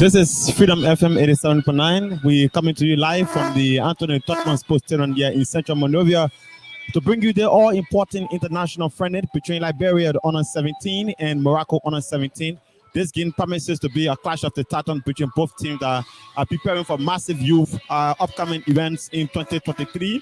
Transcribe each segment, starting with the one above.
This is Freedom FM 87.9. We're coming to you live from the Anthony Tottenham Sports Stadium here in Central Monrovia to bring you the all-important international friendly between Liberia, the U17, and Morocco U17. This game promises to be a clash of the titans between both teams that are preparing for massive youth upcoming events in 2023.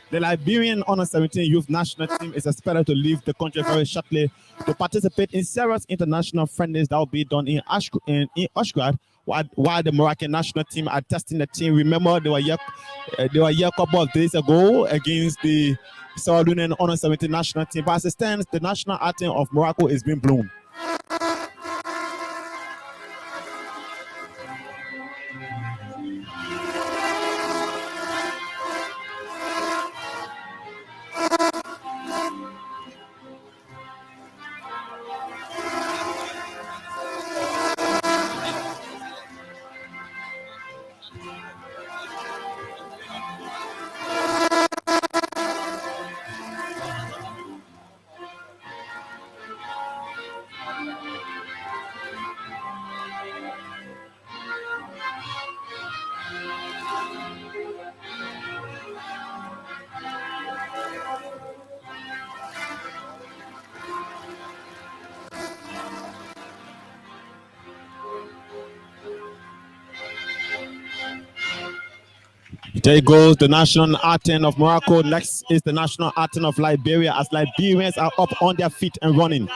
The Liberian U17 youth national team is expected to leave the country very shortly to participate in serious international friendlies that will be done in Ashgrad, while the Moroccan national team are testing the team. Remember, they were here a couple of days ago against the Sierra Leonean U17 national team. But as it stands, the national anthem of Morocco is being blown. There goes the national anthem of Morocco. Next is the national anthem of Liberia as Liberians are up on their feet and running.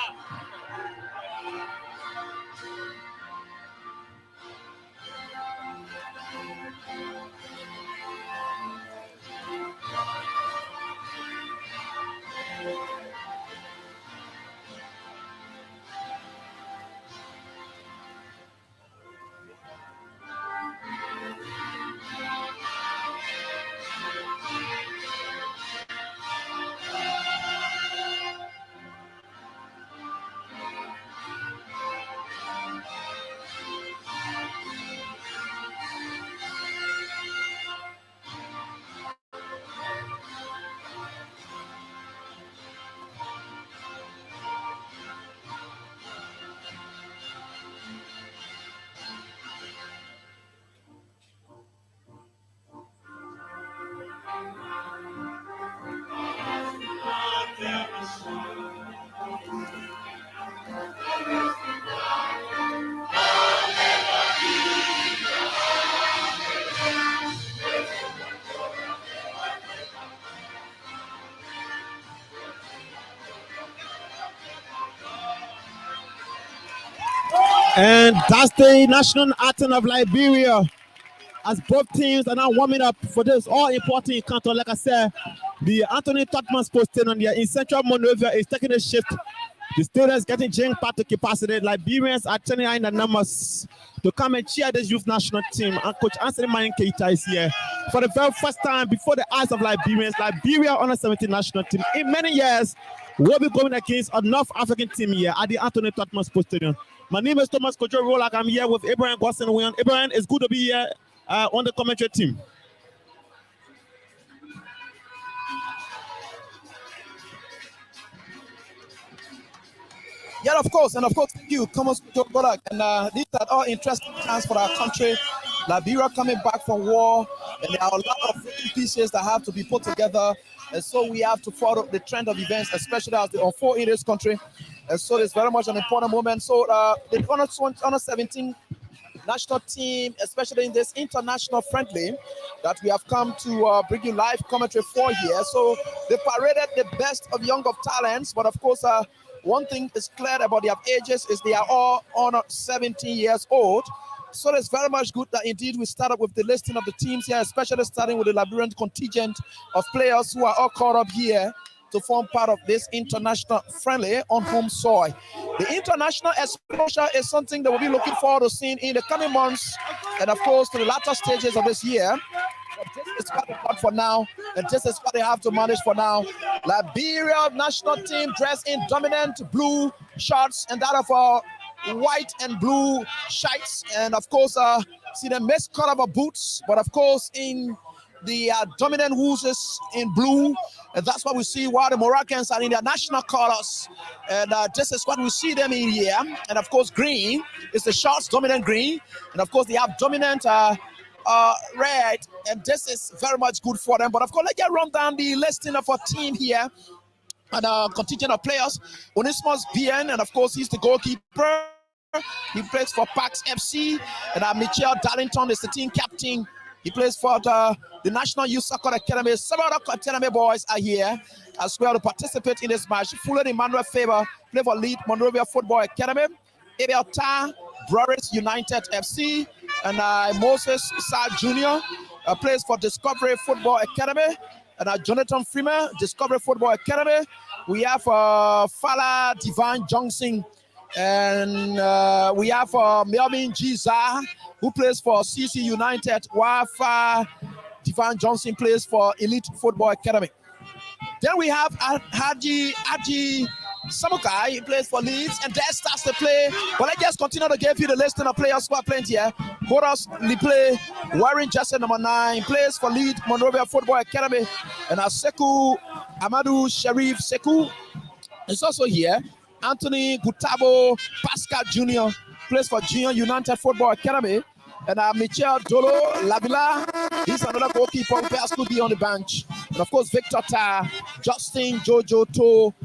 And that's the national anthem of Liberia. As both teams are now warming up for this all-important encounter, like I said, the Anthony Tottenham Sports Stadium here in Central Monrovia is taking a shift. The stadium is getting jam-packed to capacity. Liberians are turning in the numbers to come and cheer this youth national team. And Coach Anthony Mayen Keita is here for the very first time before the eyes of Liberians. Liberia U17 national team in many years will be going against a North African team here at the Anthony Tottenham Sports Stadium. My name is Thomas Kojo Rolak. I'm here with Abraham Gosson. Abraham, it's good to be here on the commentary team. Yeah, of course, thank you, Thomas Kojo Rolak. And these are all interesting times for our country. Liberia coming back from war, and there are a lot of pieces that have to be put together. And so we have to follow the trend of events, especially as they unfold in this country. And so it's very much an important moment. So the U17 national team, especially in this international friendly that we have come to bring you live commentary for here. So they paraded the best of young of talents, but of course, one thing is clear about their ages is they are all under 17 years old. So it's very much good that indeed we start up with the listing of the teams here, especially starting with the Liberian contingent of players who are all caught up here to form part of this international friendly on home soil. The international exposure is something that we'll be looking forward to seeing in the coming months and of course to the latter stages of this year. But this is what they've got for now, and this is what they have to manage for now. Liberia national team dressed in dominant blue shirts and that of our white and blue shirts, and of course see the mixed color of boots, but of course in the dominant Woozes in blue. And that's what we see while the Moroccans are in their national colors. And this is what we see them in here. And of course, green is the Sharks' dominant green. And of course, they have dominant red. And this is very much good for them. But of course, let's just run down the listing of our team here. And contingent of players. Onismus BN, and of course, he's the goalkeeper. He plays for Pax FC. And Michelle Darlington is the team captain. He plays for the National Youth Soccer Academy. Several other academy boys are here as well to participate in this match. Fuller Emmanuel Favor play for Lead Monrovia Football Academy. Abel Ta, Brothers United FC. And Moses Sa Jr. Plays for Discovery Football Academy. And Jonathan Freeman, Discovery Football Academy. We have Fala Divine Johnson. And we have Melvin Giza, who plays for CC United, while Divine Johnson plays for Elite Football Academy. Then we have Haji Samukai, he plays for Leeds, and that starts the play. But let's just continue to give you the list of players who are playing here. Horace Lipley, Warren Jesse, number 9, plays for Leeds Monrovia Football Academy. And Sekou Amadou Sharif Sekou is also here. Anthony Gutabo Pascal Jr. plays for Junior United Football Academy. And Michel Dolo Lavilla, he's another goalkeeper who has to be on the bench. And of course, Victor Ta, Justin Jojo.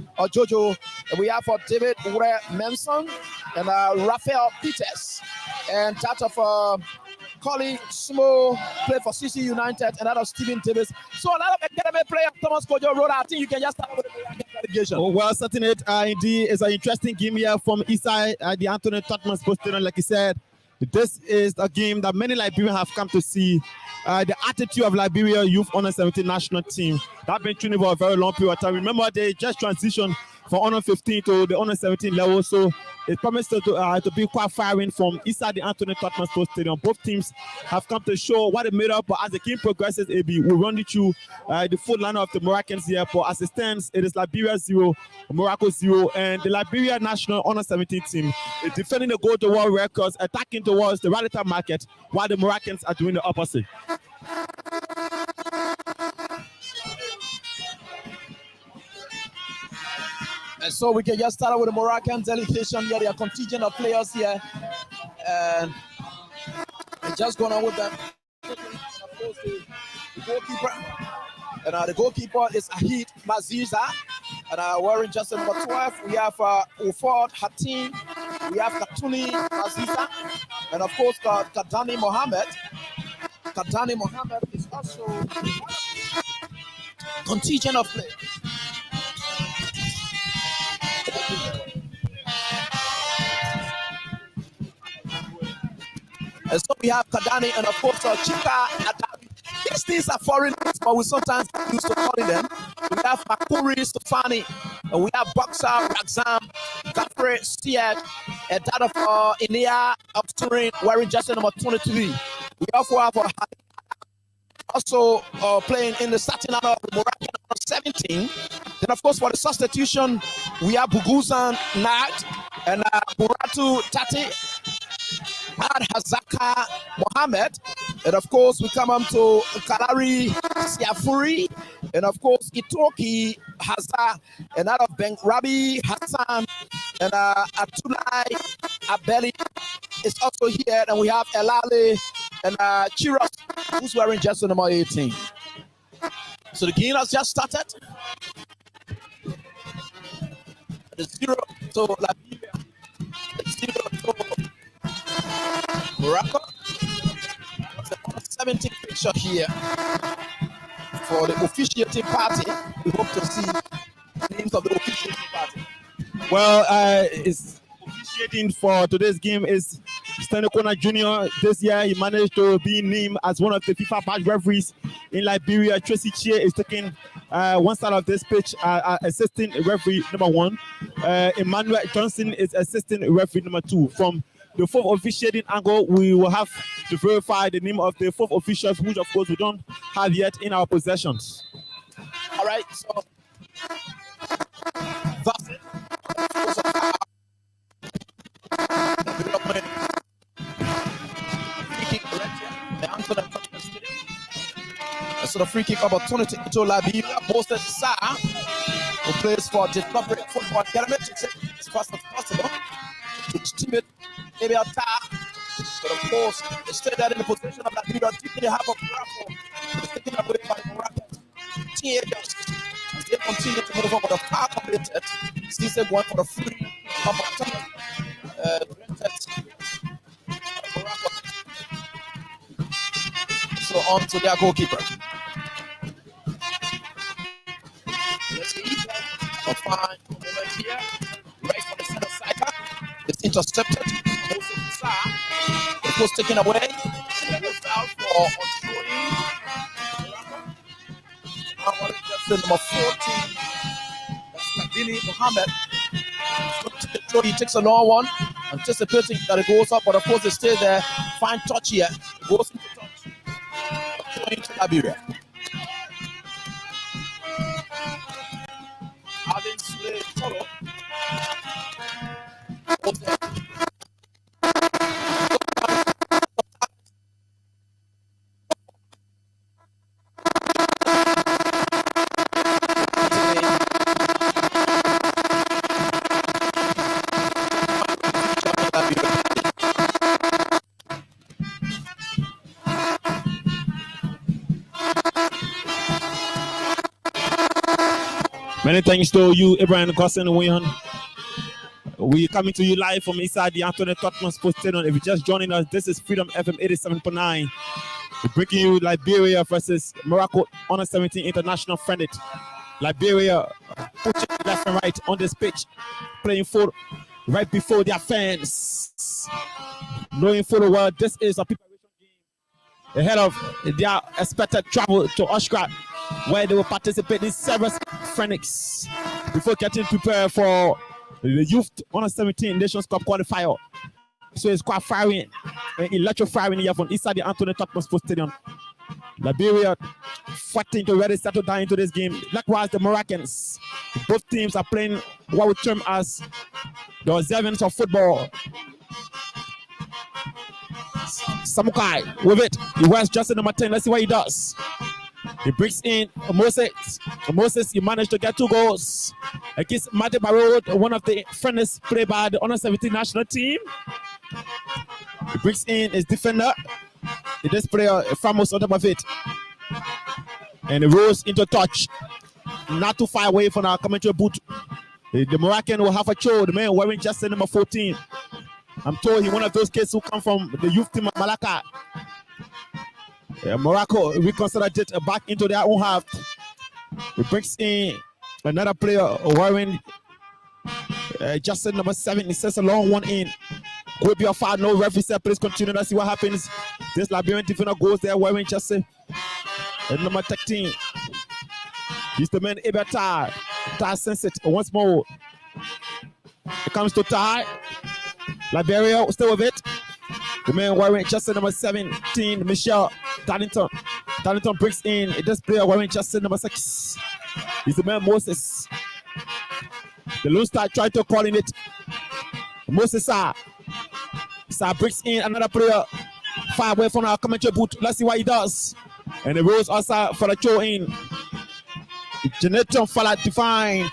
And we have for David Ure Manson and Raphael Peters. And that of Colin Smo play for CC United, and that of Stephen Davis. So a lot of academy players, Thomas Kojo Roda. I think you can just start with the delegation. Oh, well, certainly indeed is an interesting game here from Eastside, the Anthony Tottenham Sports Stadium, like you said. This is a game that many Liberians have come to see. The attitude of Liberia Youth Under 17 national team that been training for a very long period of time. Remember, they just transitioned from Under 15 to the Under 17 level, so it promised to be quite firing from inside the Anthony Tottenham Sports Stadium. Both teams have come to show what they made up, but as the game progresses, AB will run you through the full lineup of the Moroccans here. But as it stands, it is Liberia 0, Morocco 0, and the Liberia national Under 17 team is defending the goal-to-wall records, attacking towards the radical market, while the Moroccans are doing the opposite. And so we can just start with the Moroccan delegation here. There are contingent of players here. And just going on with them. And of course, the goalkeeper. And the goalkeeper is Ahid Maziza. And wearing just number 12. We have Uford Hatim. We have Katuni Maziza. And of course, Kadani Mohammed. Kadani Mohammed is also contingent of players. And so we have Kadani and of course Chika Adabi. These things are foreign names, but we sometimes used to calling them. We have Makuri Stefani, and we have Boxer Raxam, Gafre Siad, and that of Inia of Turin wearing just number 23. We also have also playing in the starting lineup of the Moroccan 17. Then of course for the substitution, we have Buguzan Nat and Buratu Tati. Hazaka Mohammed, and of course we come on to Kalari Siafuri, and of course Itoki Hazza, and out of Ben Rabi Hassan, and Atulai Abeli is also here, and we have Elale and Chiros, who's wearing jersey number 18. So the game has just started. The 0 to Liberia, 0 to Morocco. The 17th picture here for the officiating party. We hope to see the names of the officiating party. Well, it's officiating for today's game is Stanley Kona Jr. This year, he managed to be named as one of the FIFA badge referees in Liberia. Tracy Chia is taking one side of this pitch, assistant referee number 1. Emmanuel Johnson is assistant referee number 2. From the fourth officiating angle, we will have to verify the name of the fourth officials, which of course we don't have yet in our possessions. All right, so that's it. to the free kick opportunity to Liberia. Moses Sarr, who plays for the Liberia Football Academy, takes it as fast as possible. To teammate Abel Tar. But of course, they stay there in the position of Liberia. Deep in the half of Morocco. It's taken away by the Moroccan teenagers. As they continue to move on with the power completed. Cisse going for the free opportunity. So on to their goalkeeper. Let's see. A fine moment here. Right for the center striker. It's intercepted. Moses Sarr. It was taken away. It was out for Ochoa. Number 14. That's Kadili Mohammed. He takes a long one, anticipating that it goes up, but of course it stays there. Fine touch here. It goes into touch. Into Liberia. Alvin Slade follow. Many thanks to you, Ibrahim Gossin Wihan. We coming to you live from inside the Anthony Tottenham Sports Stadium. If you're just joining us, this is Freedom FM 87.9. We're bringing you Liberia versus Morocco on a 17 international friendly. Liberia pushing left and right on this pitch, playing full right before their fans. Knowing full well this is a preparation game ahead of their expected travel to Austria, where they will participate in several friendlies before getting prepared for the Youth Under 17 Nations Cup qualifier. So it's quite firing, electrifying here from inside the Anthony Tottenham Sports Stadium. Liberia fighting to ready settle down into this game. Likewise, the Moroccans. Both teams are playing what we term as the observance of football. Samukai with it. He wears jersey number 10. Let's see what he does. He brings in Moses. Moses, he managed to get 2 goals against Mate Barod, one of the friendlies played by the Under 17 national team. He brings in his defender. This player, Famos on top of it. And he rolls into touch. Not too far away from our commentary booth. The Moroccan will have a show. The man wearing jersey number 14. I'm told he's one of those kids who come from the youth team of Malacca. Morocco reconsidered it back into their own half. He brings in another player wearing jersey number 7. He sends a long one in. Could be a foul. No referee said, please continue. Let's see what happens. This Liberian defender goes there wearing jersey number 13. He's the man Abel Tar. Tar sends it once more. It comes to Tar. Liberia still with it. The man wearing jersey number 17, Michelle Darlington. Darlington brings in this player wearing jersey number 6. He's the man Moses. The Lone Star tried to call in it. Moses Sarr brings in another player far away from our commentary booth. Let's see what he does. And the rolls also for the throw in. Jonathan Fala defined.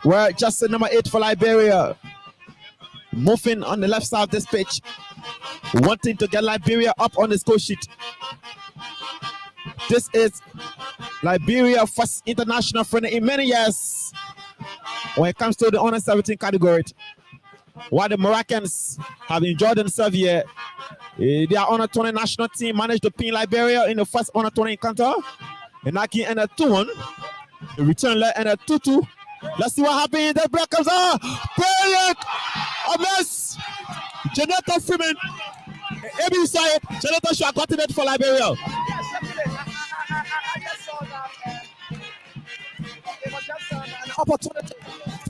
Where jersey number 8 for Liberia. Moving on the left side of this pitch. Wanting to get Liberia up on the score sheet. This is Liberia's first international friendly in many years when it comes to the Under 17 category. While the Moroccans have enjoyed themselves here, their Under 20 national team managed to pin Liberia in the first Under 20 encounter. And that game ended 2-1. The return leg ended 2-2. Let's see what happens. The block comes out. Brilliant! A mess! Jonathan Freeman. Maybe you saw it. Jonathan should have gotten it for Liberia. Yes, I just saw that. It was just an Opportunity.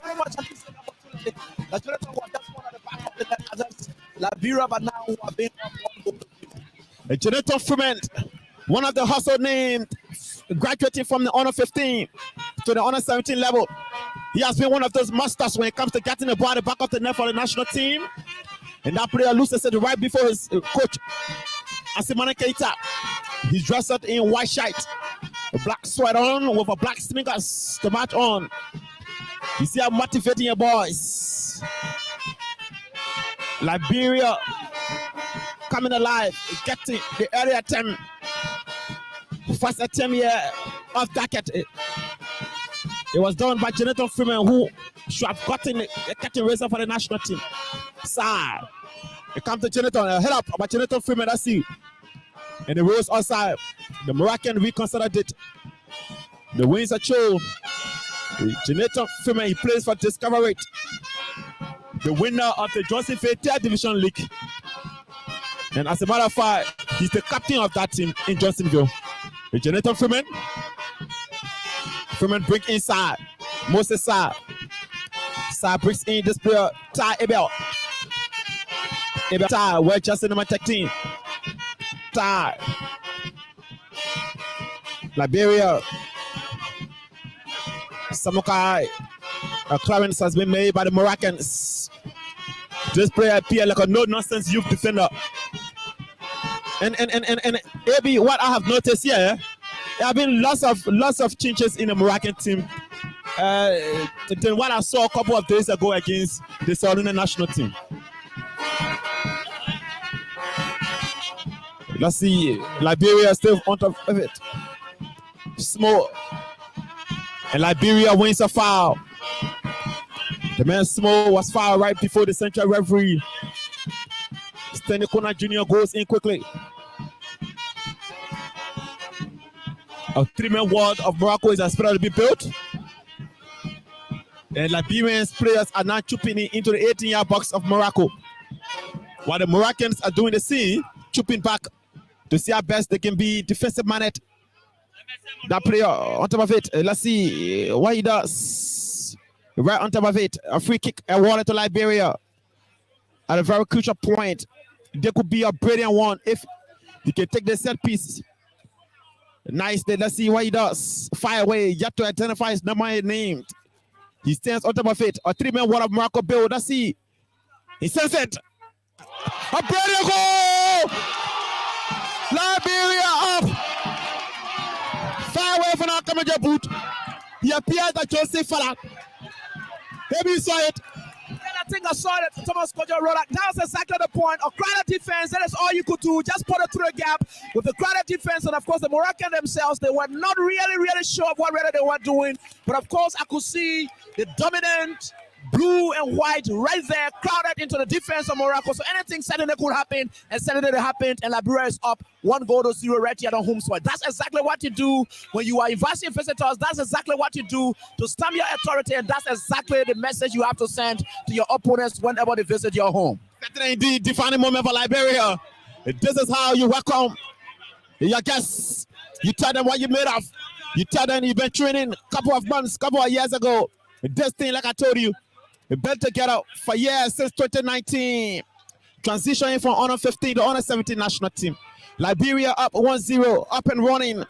Very much an opportunity. Jonathan was just one of the back of the net against Liberia, but now we have been on one goal. Jonathan Freeman, one of the hustle named, graduating from the Under 15 to the Under 17 level. He has been one of those masters when it comes to getting the ball at the back of the net for the national team. And that player loses it right before his coach, Asimane Keita. He's dressed up in white shirt. A black sweat on with a black sneakers to match on. You see how motivating your boys. Liberia coming alive, getting the early attempt. First attempt here off target. It was done by Jonathan Freeman, who should have gotten the catching razor for the national team. Side. It comes to Jonathan, head up by Jonathan Freeman, that's it. And the rose outside. The Moroccan reconsidered it. The wins are shown. Jonathan Freeman, he plays for Discovery. The winner of the Johnson Fair 3rd Division League. And as a matter of fact, he's the captain of that team in Johnsonville. Jonathan Freeman. Freeman brings inside. Moses Sa. Sa brings in this player, Ty Abel. Abel Ty, well just in number 13. Ty. Liberia. Samukai. A clearance has been made by the Moroccans. This player appears like a no-nonsense youth defender. And AB, what I have noticed here, there have been lots of changes in the Moroccan team than what I saw a couple of days ago against the Sierra Leone national team. Let's see, Liberia still on top of it. Small. And Liberia wins a foul. The man Small was fouled right before the central referee. Stanley Kona Jr. goes in quickly. A 3-man wall of Morocco is expected to be built. And Liberian players are now chipping into the 18-yard box of Morocco. While the Moroccans are doing the same, chipping back to see how best they can be defensive minded. That player on top of it, let's see what he does. Right on top of it, a free kick awarded to Liberia at a very crucial point. There could be a brilliant one if he can take the set piece. Nice. Let's see what he does. Fire away. Yet to identify his number named. He stands on top of it. A 3-man wall of Morocco build. Let's see. He sends it. A brilliant goal! Liberia up. Fire away from our Kamaja boot. He appears that Joseph Fala. Maybe you saw it. I think I saw that Thomas Kojo wrote that. That was exactly the point. A crowded defense, that is all you could do. Just put it through the gap with the crowded defense. And of course, the Moroccan themselves, they were not really sure of what they were doing. But of course, I could see the dominant blue and white right there, crowded into the defense of Morocco. So anything Saturday could happen, and Saturday happened, and Liberia is up 1-0 right here on home soil. That's exactly what you do when you are inviting visitors. That's exactly what you do to stamp your authority, and that's exactly the message you have to send to your opponents whenever they visit your home. That's indeed defining moment for Liberia. This is how you welcome your guests. You tell them what you made of. You tell them you've been training a couple of months, couple of years ago. This thing, like I told you, we've been together for years since 2019. Transitioning from Honor 15 to Honor 17 national team. Liberia up 1-0, up and running.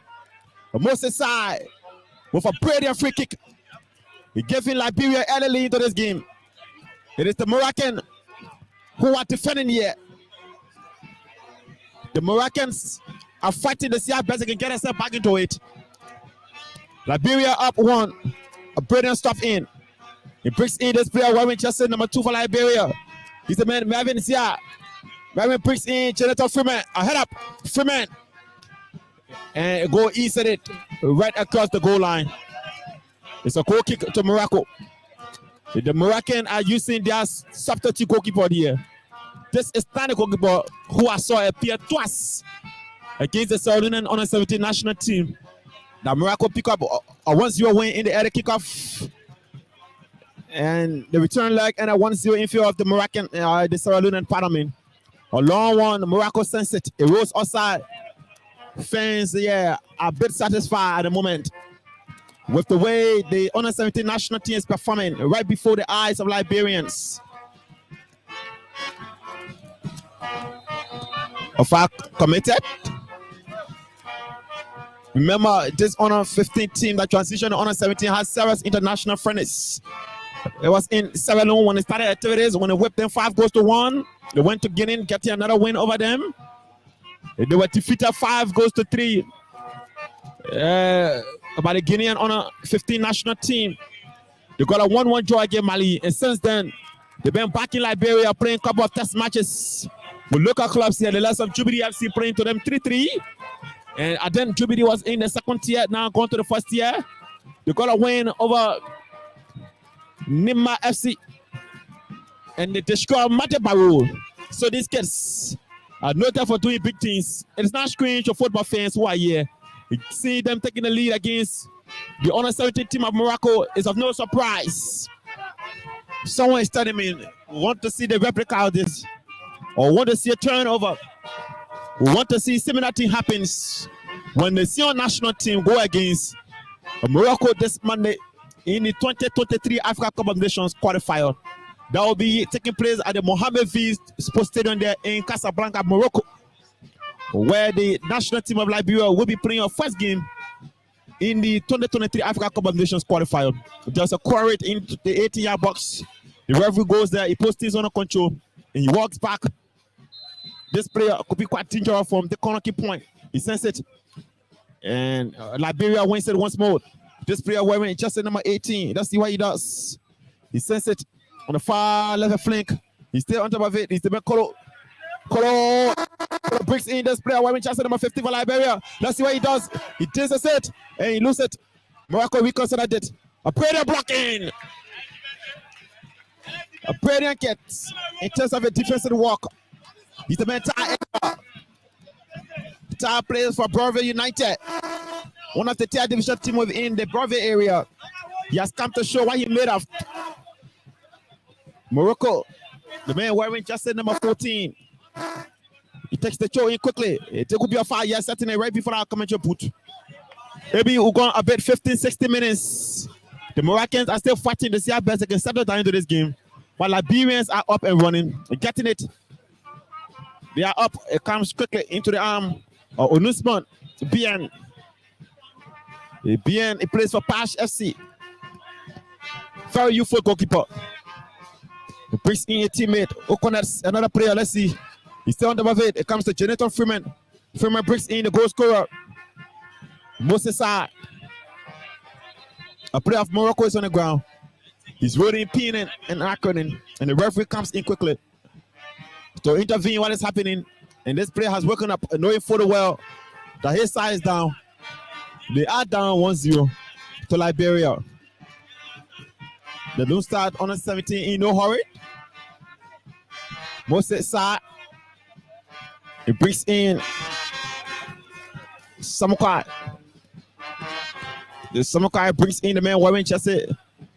Moses side with a brilliant free kick. He giving Liberia early lead to this game. It is the Moroccan who are defending here. The Moroccans are fighting to see how best they can get themselves back into it. Liberia up 1. A brilliant stuff in. He brings in this player, wearing jersey number 2 for Liberia. He's the man, Marvin Zia. Marvin brings in Jonathan Freeman. A head up, Freeman. And go east at it, right across the goal line. It's a goal kick to Morocco. The Moroccan are using their substitute goalkeeper here. This is the goalkeeper who I saw appear twice against the Sierra Leone Under 17 national team. Now Morocco pick up a 1-0 win in the early kickoff. And the return leg and a 1-0 in favor of the Moroccan, the Sierra Leone Parliament. A long one, Morocco sends it. It rolls outside. Fans, are a bit satisfied at the moment with the way the Under 17 national team is performing right before the eyes of Liberians. Of our committed. Remember, this Honor 15 team that transitioned to Honor 17 has serious international friendlies. It was in Sierra Leone when they started activities, when they whipped them 5-1. They went to Guinea, getting another win over them. They were defeated 5-3. about the Guinean under 15 national team. They got a 1-1 draw against Mali, and since then they've been back in Liberia playing a couple of test matches with local clubs here. The last of Jubilee FC playing to them 3-3, and then Jubilee was in the second tier, now going to the first tier. They got a win over Nimma FC, and they destroy Mate Barrow. So these kids are noted for doing big things. It's not strange for football fans who are here. You see them taking the lead against the under 17 team of Morocco is of no surprise. Someone is telling me, want to see the replica of this, or want to see a turnover. We want to see similar thing happens when the senior national team go against Morocco this Monday in the 2023 Africa Cup of Nations qualifier. That will be taking place at the Mohammed V Sports Stadium there in Casablanca, Morocco, where the national team of Liberia will be playing a first game in the 2023 Africa Cup of Nations qualifier. There's a quarry in the 18-yard box. The referee goes there, he puts things under control, and he walks back. This player could be quite dangerous from the corner kick point. He sends it, and Liberia wins it once more. This player wearing just number 18. Let's see what he does. He sends it on the far left flank. He's still on top of it. He's the back. Kolo breaks in. This player wearing just number 50 for Liberia. Let's see what he does. He takes it and he loses it. Morocco reconsidered it. A brilliant blocking. A brilliant get in terms of a defensive walk. He's the mental players for Bravo United, one of the tier division team within the Bravo area. He has come to show what he made of. Morocco, the man wearing just number 14. He takes the show in quickly. It could be a 5 year setting it right before our commentary boot. Maybe we're going about 15-60 minutes. The Moroccans are still fighting to see how best they can settle down into this game, while Liberians are up and running and getting it. They are up. It comes quickly into the arm of Onusman. Bien. Bien, he plays for Pash FC. Very youthful goalkeeper. He brings in a teammate. Okonet, another player. Let's see. He's still on the it. It comes to Jonathan Freeman. Freeman brings in the goal scorer, Moses Saad. A player of Morocco is on the ground. He's rolling, pinning, and acronym, and the referee comes in quickly to intervene what is happening. And this player has woken up, knowing full well that his side is down. They are down 1-0 to Liberia. They don't start on 17 in no hurry. Moses Saad. He brings in Samukai. The Samukai brings in the man wearing chassis.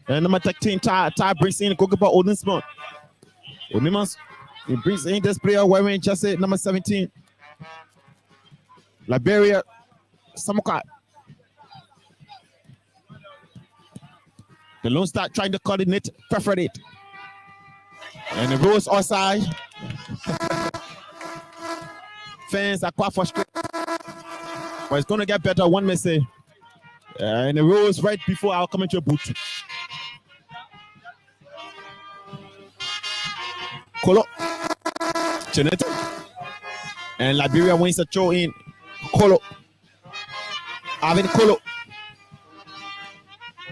And number 13, Ty brings in goalkeeper Odinson. He brings in this player wearing chassis number 17. Liberia, Samukai. The Lone Star trying to coordinate, perforate. And the rules outside. Fans are quite frustrated. But it's going to get better, one may say. And the rules right before our commentary booth. Kolo. Janetta. And Liberia wins a throw in. Kolo. Avin Kolo.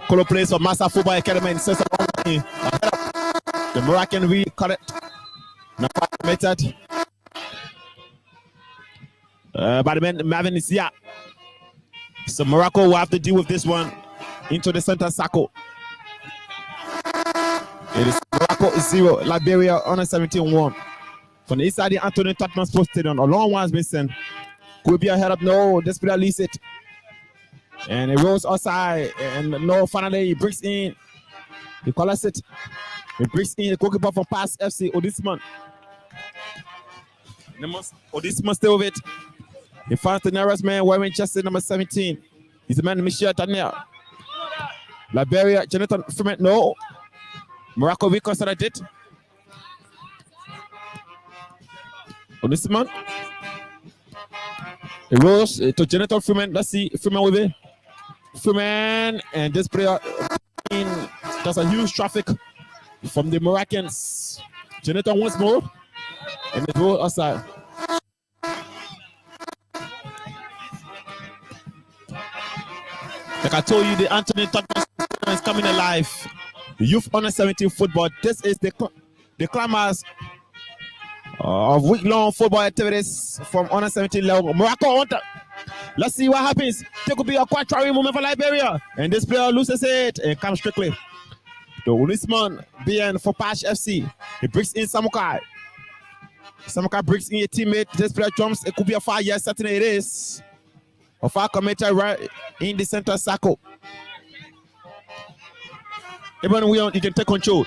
Kolo plays for Master Football Academy in Cesar. The Moroccan we cut it. Method. But the man Marvin is here. So Morocco will have to deal with this one into the center circle. It is Morocco 0, Liberia under 17-1. From the inside the Anthony Tottenham Sports Stadium, a long one has been sent. Could be ahead of no, this player leads it. And it rolls outside, and no, finally he brings in, he collects it. He brings in the goalkeeper from Pass FC, Odisman. Odisman still with it. He finds the nearest man wearing chassis number 17. He's the man Michel Tanner. Liberia, Jonathan Freeman, no. Morocco reconsidered it. Odisman. He rolls to Jonathan Freeman. Let's see, Freeman with it. Freeman, and this player does a huge traffic from the Moroccans. Jonathan once more, and it rolls outside. I told you, the Anthony Tottenham is coming alive. Youth under 17 football. This is the climax of week-long football activities from under 17 level. Morocco on top. Let's see what happens. There could be a quite trying moment for Liberia. And this player loses it and comes strictly. The Ulisman BN for Pash FC. He brings in Samukai. Samukai brings in a teammate. This player jumps. It could be a foul. Yes, certainly it is. A foul committed right in the center circle. Even you can take control.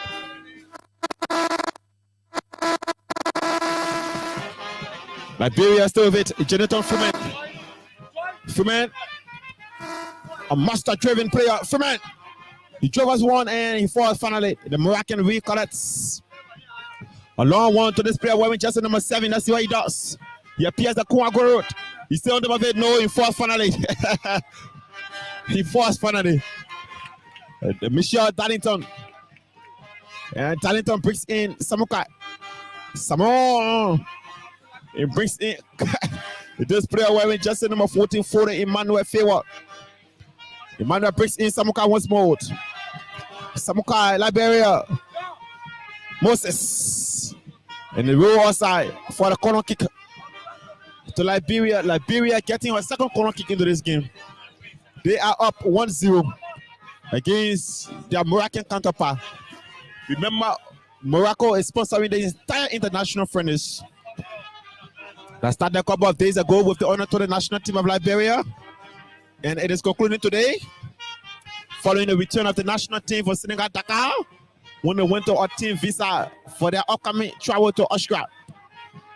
Liberia still with it. Jonathan Freeman, a master-driven player. Freeman, he drove us one and he falls finally. The Moroccan recollects. A long one to this player wearing jersey number 7. Let's see what he does. He appears at Kuago Road. He's still on top of it. No, he falls finally. He falls finally. Michelle Darlington. And Darlington brings in Samukai. He brings in this player wearing jersey number 14 for the Emmanuel Favor. Emmanuel brings in Samukai once more. Samukai, Liberia. Moses. And the row outside for the corner kick to Liberia. Liberia getting a second corner kick into this game. They are up 1-0 against their Moroccan counterpart. Remember, Morocco is sponsoring the entire international friendlies that started a couple of days ago with the honor to the national team of Liberia. And it is concluding today, following the return of the national team for Senegal Dakar, when they went to our team visa for their upcoming travel to Austria.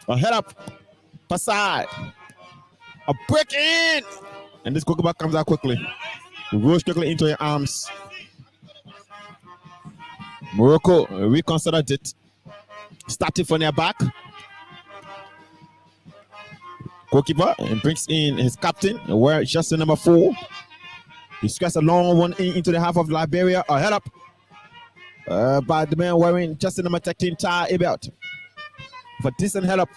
A head up, pass side, a break in, and this goalkeeper comes out quickly. Rolls quickly into your arms. Morocco reconsidered it. Starting from their back. Goalkeeper and brings in his captain, where just number 4. He scratches a long one into the half of Liberia. A head up by the man wearing just number 13, Tar Ebert. For decent head up.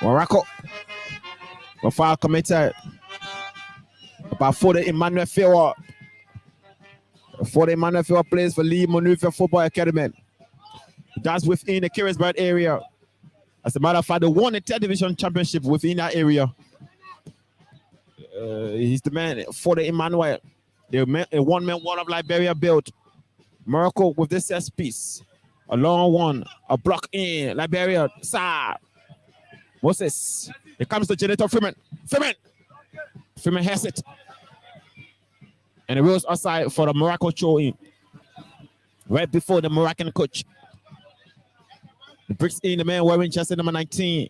Morocco. A foul committed by Fode Emmanuel Fewa. Fode Emmanuel Fewa plays for Lee Monrovia Football Academy. That's within the Carisbrand area. As a matter of fact, they won the 3rd division championship within that area. He's the man for the Emmanuel. The one-man wall of Liberia built. Morocco with this set piece. A long one. A block in. Liberia. Sa. Moses. It comes to Jonathan Freeman. Freeman has it. And it rolls outside for the Morocco throw in. Right before the Moroccan coach. He brings in the man wearing jersey number 19.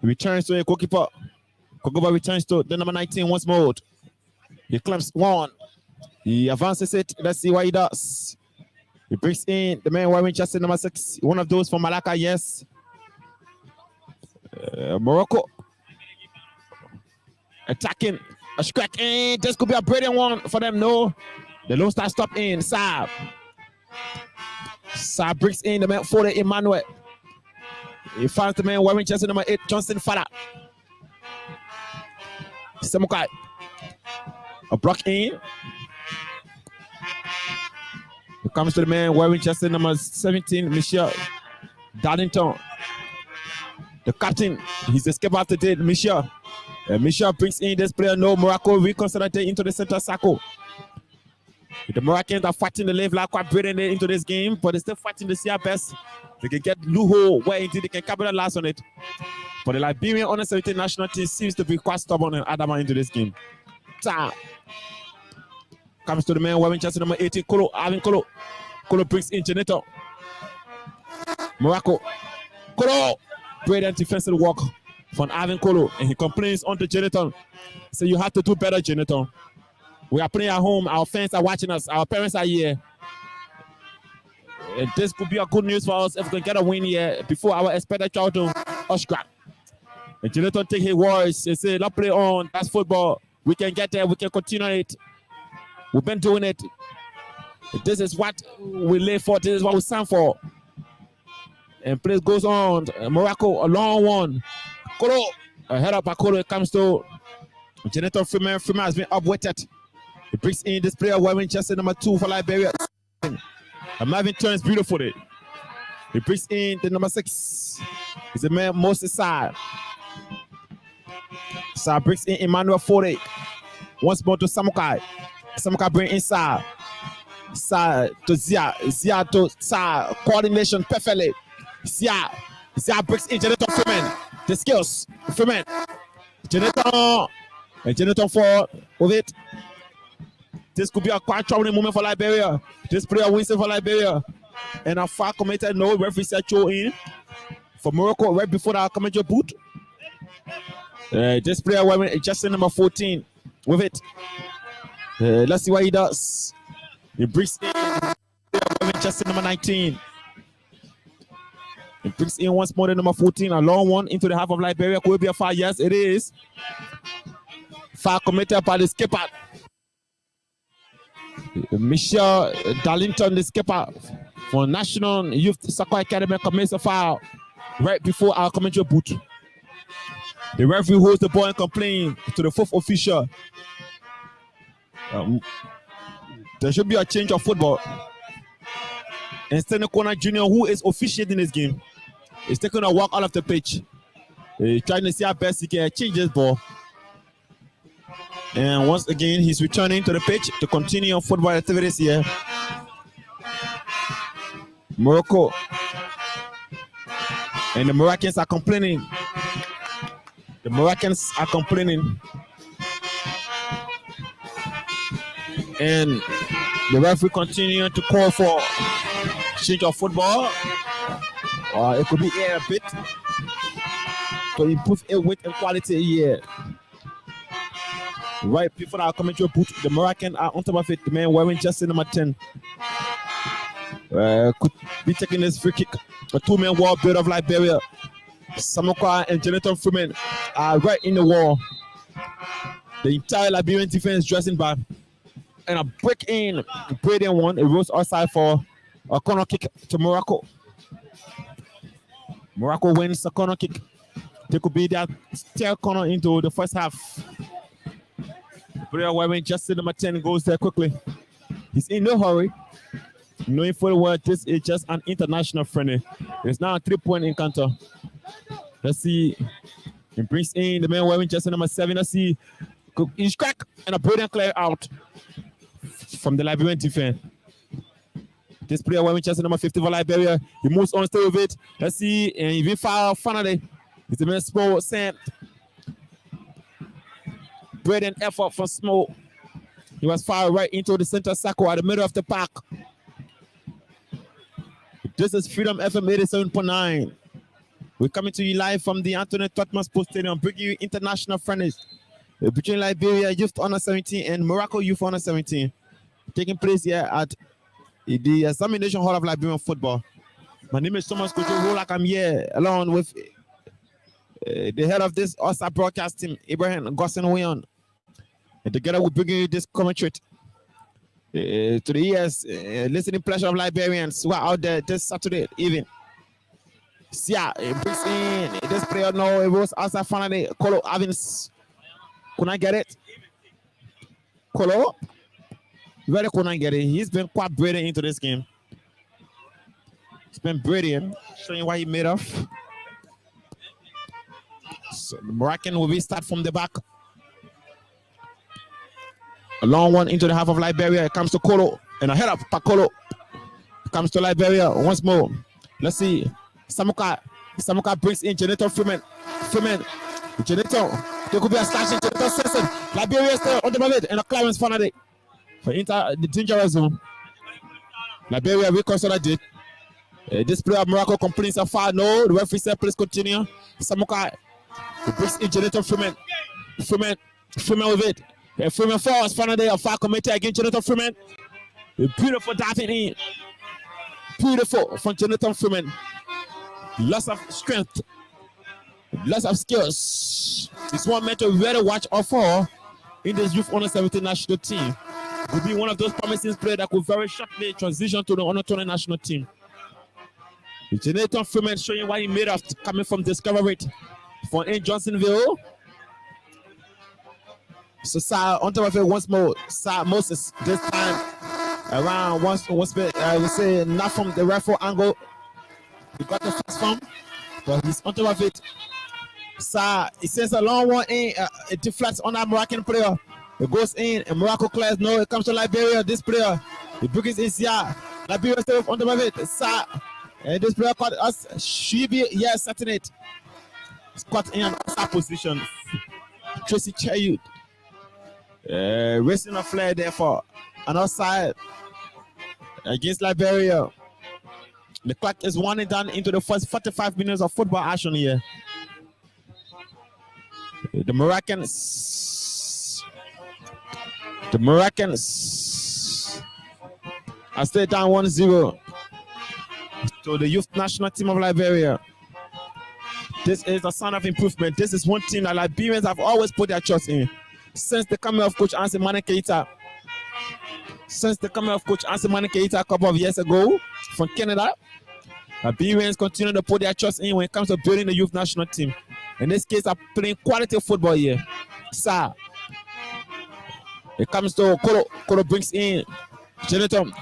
He returns to a goalkeeper. Goalkeeper returns to the number 19 once more. He clamps one. He advances it. Let's see what he does. He brings in the man wearing jersey number 6. One of those from Malacca, yes. Morocco. Attacking. A scratch in. This could be a brilliant one for them. No. The Lone Star stop in. Saab. Saab brings in the man for the Emmanuel. He finds the man wearing jersey number 8, Johnson Fada. Samukai. A block in. It comes to the man wearing jersey number 17, Michelle Darlington. The captain, he's escaped after that, Michelle. Michelle brings in this player. No, Morocco reconsidered into the center circle. The Moroccans are fighting the live like quite brilliantly into this game, but they're still fighting to see our best. They can get loophole where indeed they can capitalize on it. But the Liberian under 17 national team seems to be quite stubborn and adamant into this game. Ta. Comes to the man wearing jersey number 18, Kolo, Alvin Kolo. Kolo brings in Janito. Morocco. Kolo. Brilliant defensive work from Alvin Kolo. And he complains onto Janito. So you have to do better, Janito. We are playing at home. Our fans are watching us. Our parents are here. And this could be a good news for us if we can get a win here before our expected travel to Austria. And Jonathan take his words and say, let's play on. That's football. We can get there. We can continue it. We've been doing it. This is what we live for. This is what we stand for. And play goes on. Morocco, a long one. Kolo. A head up by Kolo. It comes to Jonathan Freeman has been upweighted. He brings in this player wearing jersey number 2 for Liberia. Marvin turns beautifully. He brings in the number 6. He's the man Moses Side. Sa brings in Emmanuel Fode. Once more to Samukai. Samukai bring inside. Sa to Zia. Zia to Sa. Coordination perfectly. Zia brings in Jonathan Freeman. The skills. Freeman. Jonathan. And Jonathan Ford with it. This could be a quite troubling moment for Liberia. This player wins it for Liberia. And a far committed no referee set you in for Morocco right before the commentary boot. This player wearing just number 14 with it. Let's see what he does. He brings in wearing just number 19. He brings in once more the number 14, a long one into the half of Liberia. Could be a foul? Yes, it is. Foul committed by the skipper. Michelle Darlington, the skipper for National Youth Soccer Academy, commits a foul right before our commentary booth. The referee holds the ball and complains to the 4th official. There should be a change of football. And Stanley Corner Jr., who is officiating this game, is taking a walk out of the pitch. He's trying to see how best he can change this ball. And once again, he's returning to the pitch to continue on football activities here. Morocco. And the Moroccans are complaining. The Moroccans are complaining. And the referee continue to call for change of football. It could be here a bit to improve a weight and quality here. Right before our commentary booth, the Moroccan are on top of it. The man wearing jersey number 10 could be taking this free kick. A 2-man wall build of Liberia. Samuka and Jonathan Freeman are right in the wall. The entire Liberian defense dressing back. And a break in, brilliant one. It rolls outside for a corner kick to Morocco. Morocco wins the corner kick. They could be that tail corner into the first half. Player wearing jersey number 10 goes there quickly. He's in no hurry, knowing full well this is just an international friendly. It's now a 3-point encounter. Let's see. He brings in the man wearing jersey number 7. Let's see. He's crack and a brilliant clear out from the Liberian defense. This player wearing jersey number 50 for Liberia. He moves on, stay with it. Let's see. And he foul finally. It's the man Small sent. Brilliant effort from Smoke. He was fired right into the center circle at the middle of the park. This is Freedom FM 87.9. We're coming to you live from the Anthony Totman Sports Stadium, bringing you international friendlies between Liberia Youth Under 17 and Morocco Youth Under 17, taking place here at the Examination Hall of Liberian Football. My name is Thomas Kojo. Like I'm here along with the head of this All-Star broadcast team, Ibrahim Gossenwion. And together we bring you this commentary to the ears, listening pleasure of Liberians who are out there this Saturday evening. Sia brings in this player now. It was outside finally. Kolo Avins. Couldn't get it. Kolo really couldn't get it. He's been quite brilliant into this game. He's been brilliant, showing what he made of. So the Moroccan will be start from the back. A long one into the half of Liberia. It comes to Kolo. And a head up for Kolo. Comes to Liberia once more. Let's see. Samuka brings in Jonathan Freeman. Jonathan. There could be a slash in Jonathan Simpson. Liberia is there on the moment. And a clearance finally. For the dangerous zone. Liberia reconsidered it. This player of Morocco completes a foul. No. The referee said please continue. Samuka brings in Jonathan Freeman. Freeman with it. Freeman falls finally. A foul committed against Jonathan Freeman. A beautiful diving in. Beautiful from Jonathan Freeman. Lots of strength. Lots of skills. It's one man to really watch out for in this Youth Under 17 national team. Will be one of those promising players that could very shortly transition to the Under 20 national team. Jonathan Freeman showing what he made of coming from Discovery from in Johnsonville. So Sa on top of it once more. Sa Moses this time around once we say not from the rifle angle. He got the first from, but he's on top of it. Sa he sends a long one in. It deflects on that Moroccan player. It goes in and Morocco clears. No, it comes to Liberia. This player, he brings his Liberia still on top of it. Sa and this player caught us. She be setting it. It's caught in an outside position. Tracy Chayut. Racing a flare there for an outside against Liberia. The clock is winding down into the first 45 minutes of football action here. The Moroccans are still down 1-0 to the youth national team of Liberia. This is a sign of improvement. This is one team that Liberians have always put their trust in. Since the coming of Coach Ansemane Keita. A couple of years ago from Canada, Liberians continue to put their trust in when it comes to building the youth national team. In this case, are playing quality football here. Sa. It comes to Koro. Koro brings in Jonathan.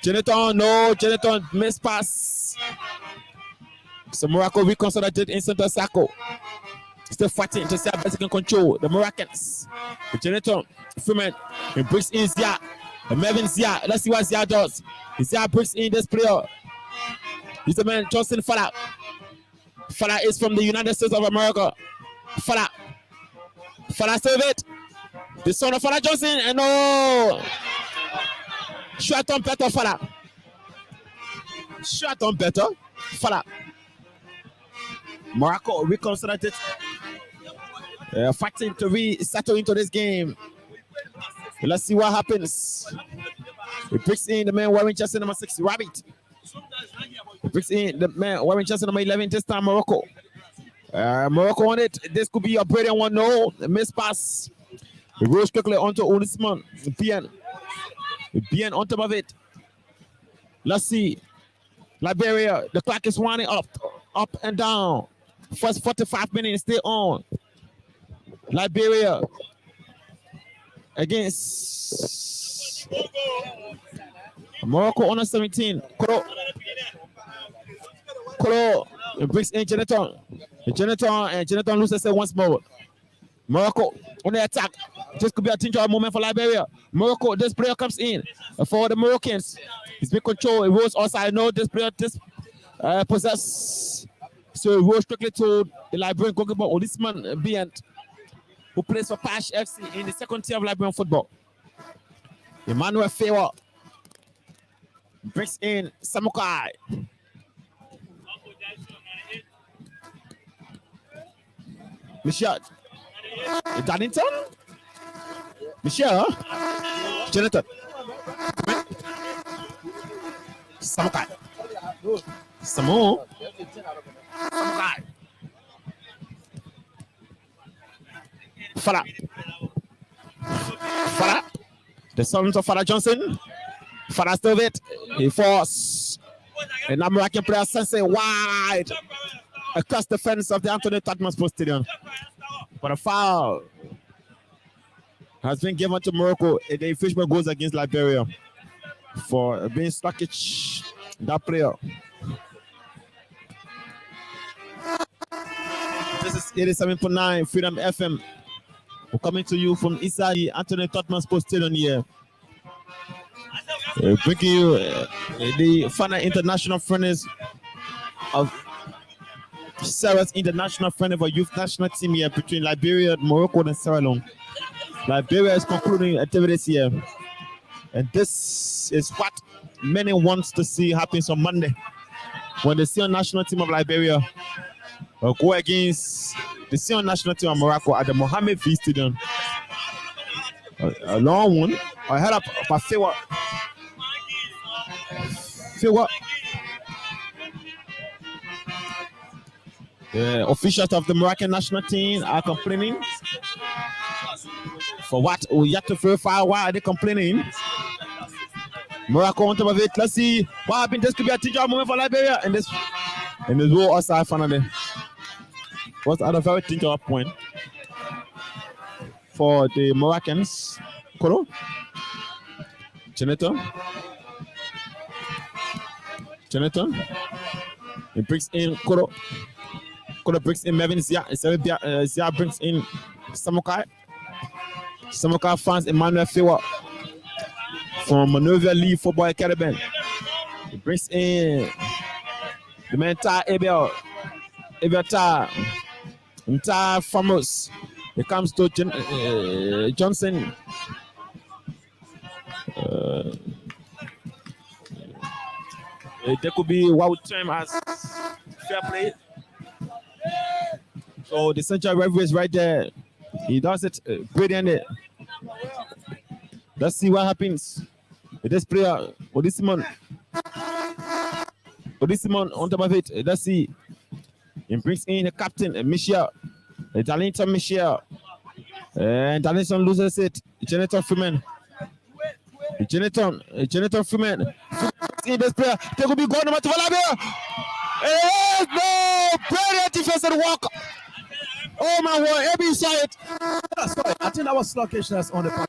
Jonathan missed pass. So Morocco reconsolidated in center circle. Still fighting to see how best can control the Moroccans. Jonathan Freeman, he brings in Zia. Melvin Zia. Let's see what Zia does. Zia brings in this player. He's the man Johnson Fala. Fala is from the United States of America. Fala save it. The son of Fala Johnson and no. Shot on better Fala. Morocco reconsolidated. Fighting to settle into this game. Let's see what happens. He brings in the man wearing jersey number 6, Rabbit. He brings in the man wearing jersey number 11 this time, Morocco. Morocco on it. This could be a brilliant one. No, miss pass. He rolls quickly onto Unisman. Bien on top of it. Let's see. Liberia, the clock is winding up and down. First 45 minutes still on. Liberia against Morocco under 17. Kolo brings in Jonathan. Jonathan loses it once more. Morocco on the attack. This could be a dangerous moment for Liberia. Morocco, this player comes in for the Moroccans. He's been controlled. It rolls outside. No, this player possess. So it rolls quickly to the Liberian goalkeeper, Olisman Bient, who plays for Pash FC in the second tier of Liberian football. Emmanuel Fewa brings in Samukai. Michelle Darlington. Michelle Jonathan Samukai. Samukai. Fala. The sons of Fala Johnson. Fala still it. He forced. And American player Sensei wide across the fence of the Anthony Tottenham Sports Stadium. But a foul has been given to Morocco. The infringement goes against Liberia for being sluggish. That player. This is 87.9 Freedom FM. We're coming to you from inside the Anthony Tottenham Sports Stadium here. Bringing you the final international friendlies of Sarah's international friendly for youth national team here between Liberia, Morocco, and Sierra Leone. Liberia is concluding activities here, and this is what many wants to see happens on Monday when the senior national team of Liberia will go against the senior national team of Morocco at the Mohammed V Stadium. A long one. I head up by Fewa. The officials of the Moroccan national team are complaining. For what? We have to verify why are they complaining. Morocco on top of it. Let's see what happened. This could be a teacher moment for Liberia. And this row outside finally. Was at a very dangerous point. for the Moroccans. Koro. Jonathan. He brings in Koro. Koro brings in Mevin Zia. Zia brings in Samukai. Samukai finds Emmanuel Fewa from Monrovia League Football Academy. He brings in the mentor Abel Tar Famous. It comes to Johnson. There could be what we term as fair play. So the central referee is right there. He does it brilliantly. Let's see what happens with this player. Odyssimon on top of it. Let's see. He brings in the captain, Michel. Darlington Michel. And Darlington loses it. Jonathan Freeman. Jonathan Freeman. In this player. There could be goal number 2 for Liberia. No! Brilliant defensive work. Oh my word, Abby saw it. Sorry, I think that was sluggishness on the part.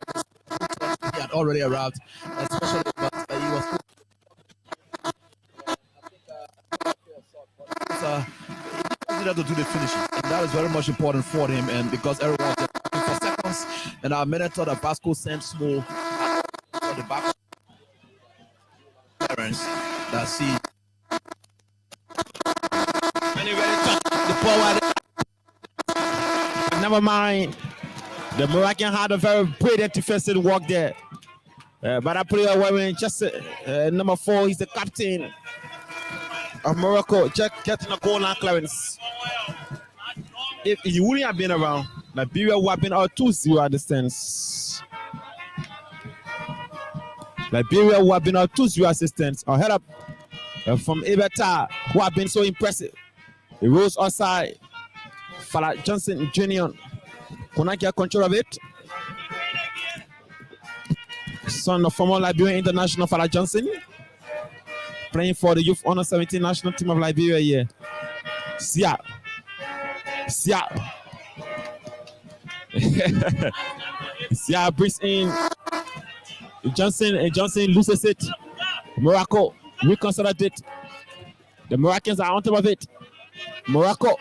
He had already arrived, especially, but he was. He needed to do the finishing, and that is very much important for him. And because everyone was looking for seconds, and our minute that Vasco sent small for the back parents that see. And he ready to the forward. Never mind. The Moroccan had a very brilliant defensive work there. But that player wearing just number 4, he's the captain of Morocco, getting a goal line clearance. If he wouldn't have been around, Liberia would have been out 2-0 at distance. Liberia would have been out 2-0 assistance. Or head up from Ibeta, who have been so impressive. He rose outside. Fala Johnson Jr. Kuna get control of it. Son of former Liberian international Fala Johnson, playing for the Youth Under 17 national team of Liberia here. Sia. Sia brings in Johnson, and Johnson loses it. Morocco reconsidered it. The Moroccans are on top of it. Morocco.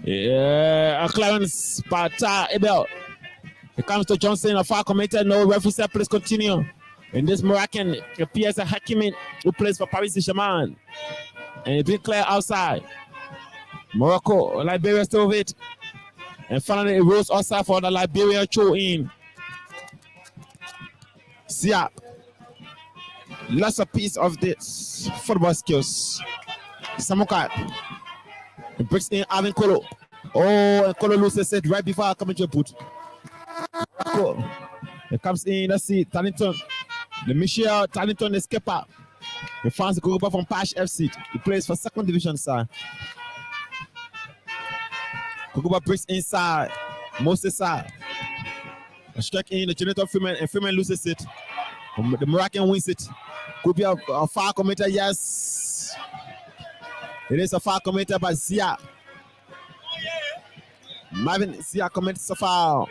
Yeah, a clearance by Abel. It comes to Johnson, a foul committed. No referee said, please continue. And this Moroccan appears a Hakimin who plays for Paris Saint-Germain. And it's been clear outside. Morocco, Liberia still with it. And finally, it rolls outside for the Liberia throw in. Sia. Lots of piece of this football skills. Samukai. He breaks in Alvin Kolo. Oh, and Kolo loses it right before I come into a boot. It comes in, let's see, Tarleton. The Michel Tarleton is skipper. He finds the goalkeeper from Pash FC. He plays for 2nd division side. Goalkeeper breaks inside. Moses side. A strike in the Jonathan Freeman, and Freeman loses it. The Moroccan wins it. Could be a foul committed, yes. It is a foul committed by Zia. Marvin Zia commits a foul.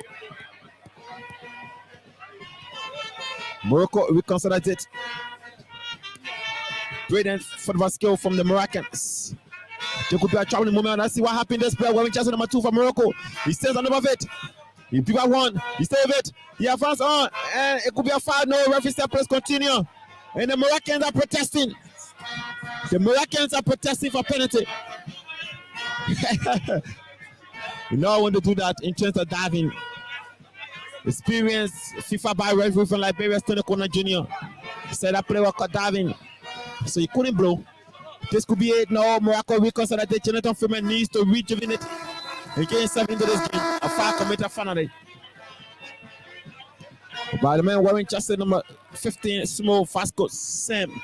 Morocco reconsidered it. Brilliant football skill from the Moroccans. There could be a troubling moment. Let's see what happened. This player wearing jersey number 2 for Morocco. He stays on top of it. He pick up 1. He stays with it. He advances on. And it could be a foul. No, referee said, please continue. And the Moroccans are protesting. The Moroccans are protesting for penalty. You know when they do that in terms of diving. Experienced FIFA by referee from Liberia, Tony Kona Jr. He said that player was caught diving. So he couldn't blow. This could be it. No, Morocco reconsidered that Jonathan Freeman needs to rejuvenate and get himself into this game. A foul committed finally. By the man wearing jersey number 15, small Fasco, Sam.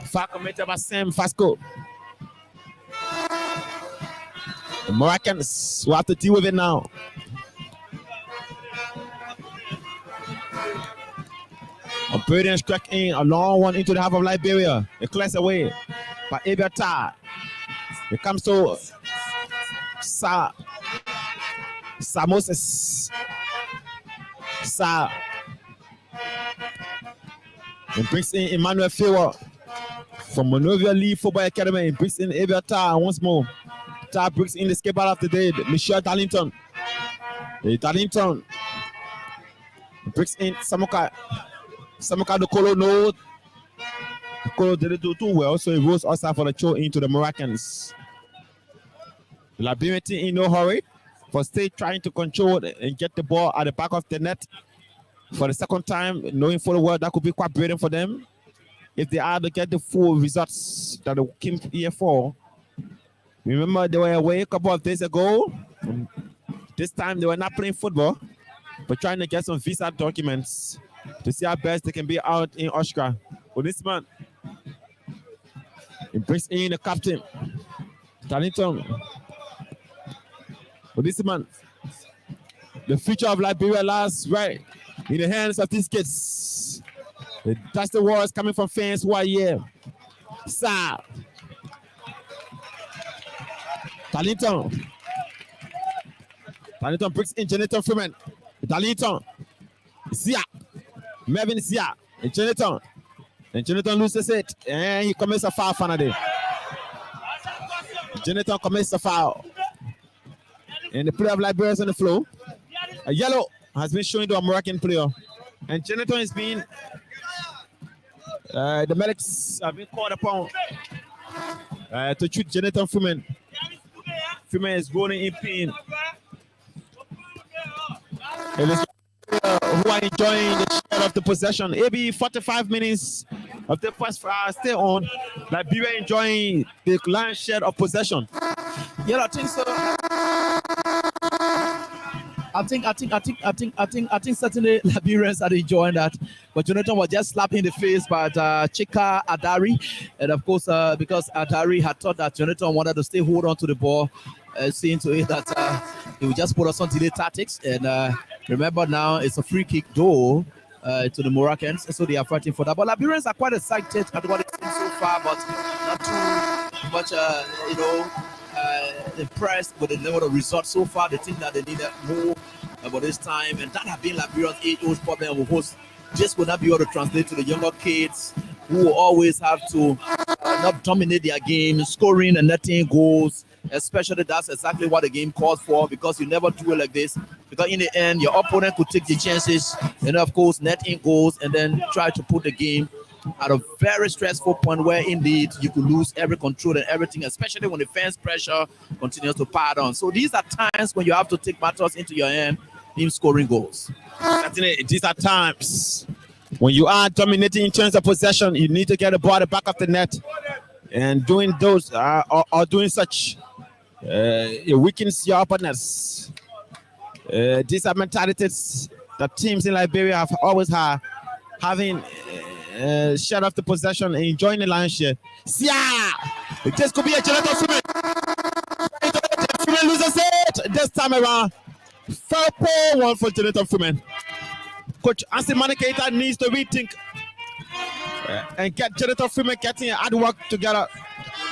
Foul committed by Sam Fasco. The Moroccans will have to deal with it now. A brilliant strike in, a long one into the half of Liberia. It clears away by Abel. It comes to Sa. Moses. Sa. And brings in Emmanuel Fewer from Monrovia Lee Football Academy. And brings in Abel Tar once more. Tar brings in the skipper of the day, Michelle Darlington. Darlington brings in Samuka. Samuka Dokolo, no. Dokolo didn't do too well, so he rose outside for the throw into the Moroccans. The Liberian team in no hurry, but still trying to control and get the ball at the back of the net for the second time, knowing full well that could be quite brilliant for them if they are to get the full results that they came here for. Remember, they were away a couple of days ago. This time they were not playing football, but trying to get some visa documents to see how best they can be out in Austria. But this man, he brings in the captain, Darlington. But this man, the future of Liberia lies right in the hands of these kids. That's the words coming from fans who are here. Sa. Darlington. Darlington brings in Jonathan Freeman. Darlington. Zia. Mervyn Zia. And Jonathan. And Jonathan loses it. And he commits a foul finally. Jonathan commits a foul. And the player of Liberia is on the floor. A yellow has been shown to a Moroccan player. And Jonathan is being... the medics have been called upon to treat Jonathan Freeman. Freeman is rolling in pain. It is who are enjoying the share of the possession. Maybe 45 minutes of the first stay on. Liberia enjoying the lion's share of possession. Yeah, I think so. I think certainly Liberians are enjoying that. But Jonathan was just slapped in the face by Chika Adari. And of course, because Adari had thought that Jonathan wanted to stay hold on to the ball, seeing to it that he would just put us on delay tactics. And remember now, it's a free kick though to the Moroccans. So they are fighting for that. But Liberians are quite excited at what it's been so far, but not too much, impressed with the level of results so far. They think that they need more about this time, and that have been Liberia's age-old problem of course just will not be able to translate to the younger kids who will always have to not dominate their game, scoring and netting goals. Especially that's exactly what the game calls for, because you never do it like this, because in the end your opponent could take the chances and of course netting goals and then try to put the game at a very stressful point where indeed you could lose every control and everything, especially when the fans pressure continues to pile on. So these are times when you have to take matters into your hand in scoring goals. Certainly, these are times when you are dominating in terms of possession, you need to get the ball at the back of the net, and doing those or doing such it weakens your opponents. These are mentalities that teams in Liberia have always had, having shut off the possession and enjoying the lion's share. Yeah, this could be a Jonathan Freeman. Freeman loses it this time around. Fair play one for Jonathan Freeman. Coach Ansi Manikaita needs to rethink and get Jonathan Freeman getting hard work together.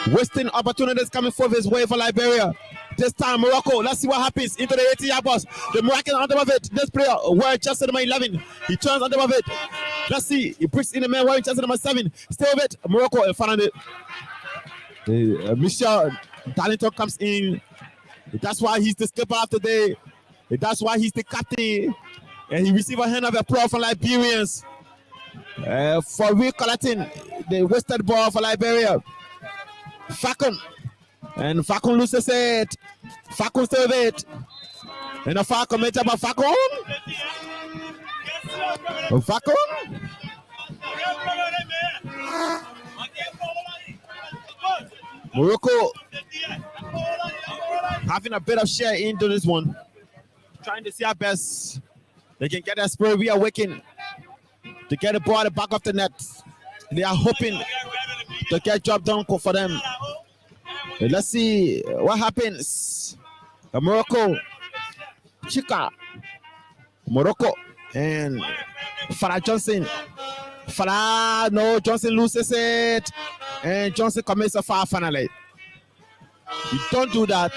Wasting opportunities coming forth his way for Liberia. This time Morocco, let's see what happens into the 80-yard box. The Moroccan on top of it. This player wearing just number 11. He turns on top of it. Let's see. He brings in the man wearing just number 7. Stay with it. Morocco in front of it. Michelle Darlington comes in. That's why he's the skipper of the day. That's why he's the captain. And he received a hand of applause from Liberians for recollecting the wasted ball for Liberia. Falcon. And Falcon loses it. Falcon still with it. And a Falcon made up by Falcon. Falcon. Morocco having a bit of share into this one. Trying to see how best they can get that spirit reawakened to get the ball at the back of the net. They are hoping to get job done for them. Let's see what happens. Morocco, Chika, Morocco, and Farah Johnson. Farah, no, Johnson loses it, and Johnson commits a foul finally. You don't do that.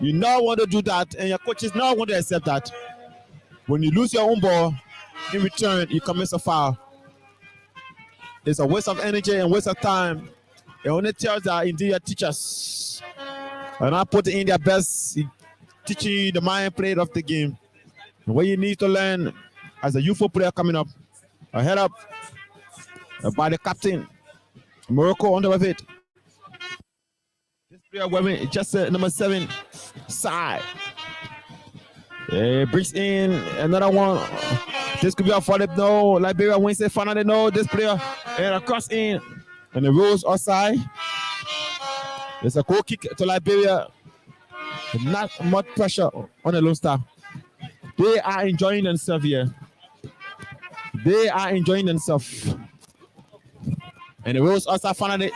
You not want to do that, and your coaches not want to accept that. When you lose your own ball, in return, you commit a foul. It's a waste of energy and waste of time. It only tells that indeed your teachers are not putting in their best in teaching you the mind play of the game. And what you need to learn as a youthful player coming up, a head up by the captain, Morocco on top of it. This player wearing just number 7 side. Brings in another one. This could be a follow. No, Liberia wins it. Finally, no. This player and a cross in, and the rules outside. There's a goal kick to Liberia. Not much pressure on the Lone Star. They are enjoying themselves here. They are enjoying themselves. And the rules outside finally.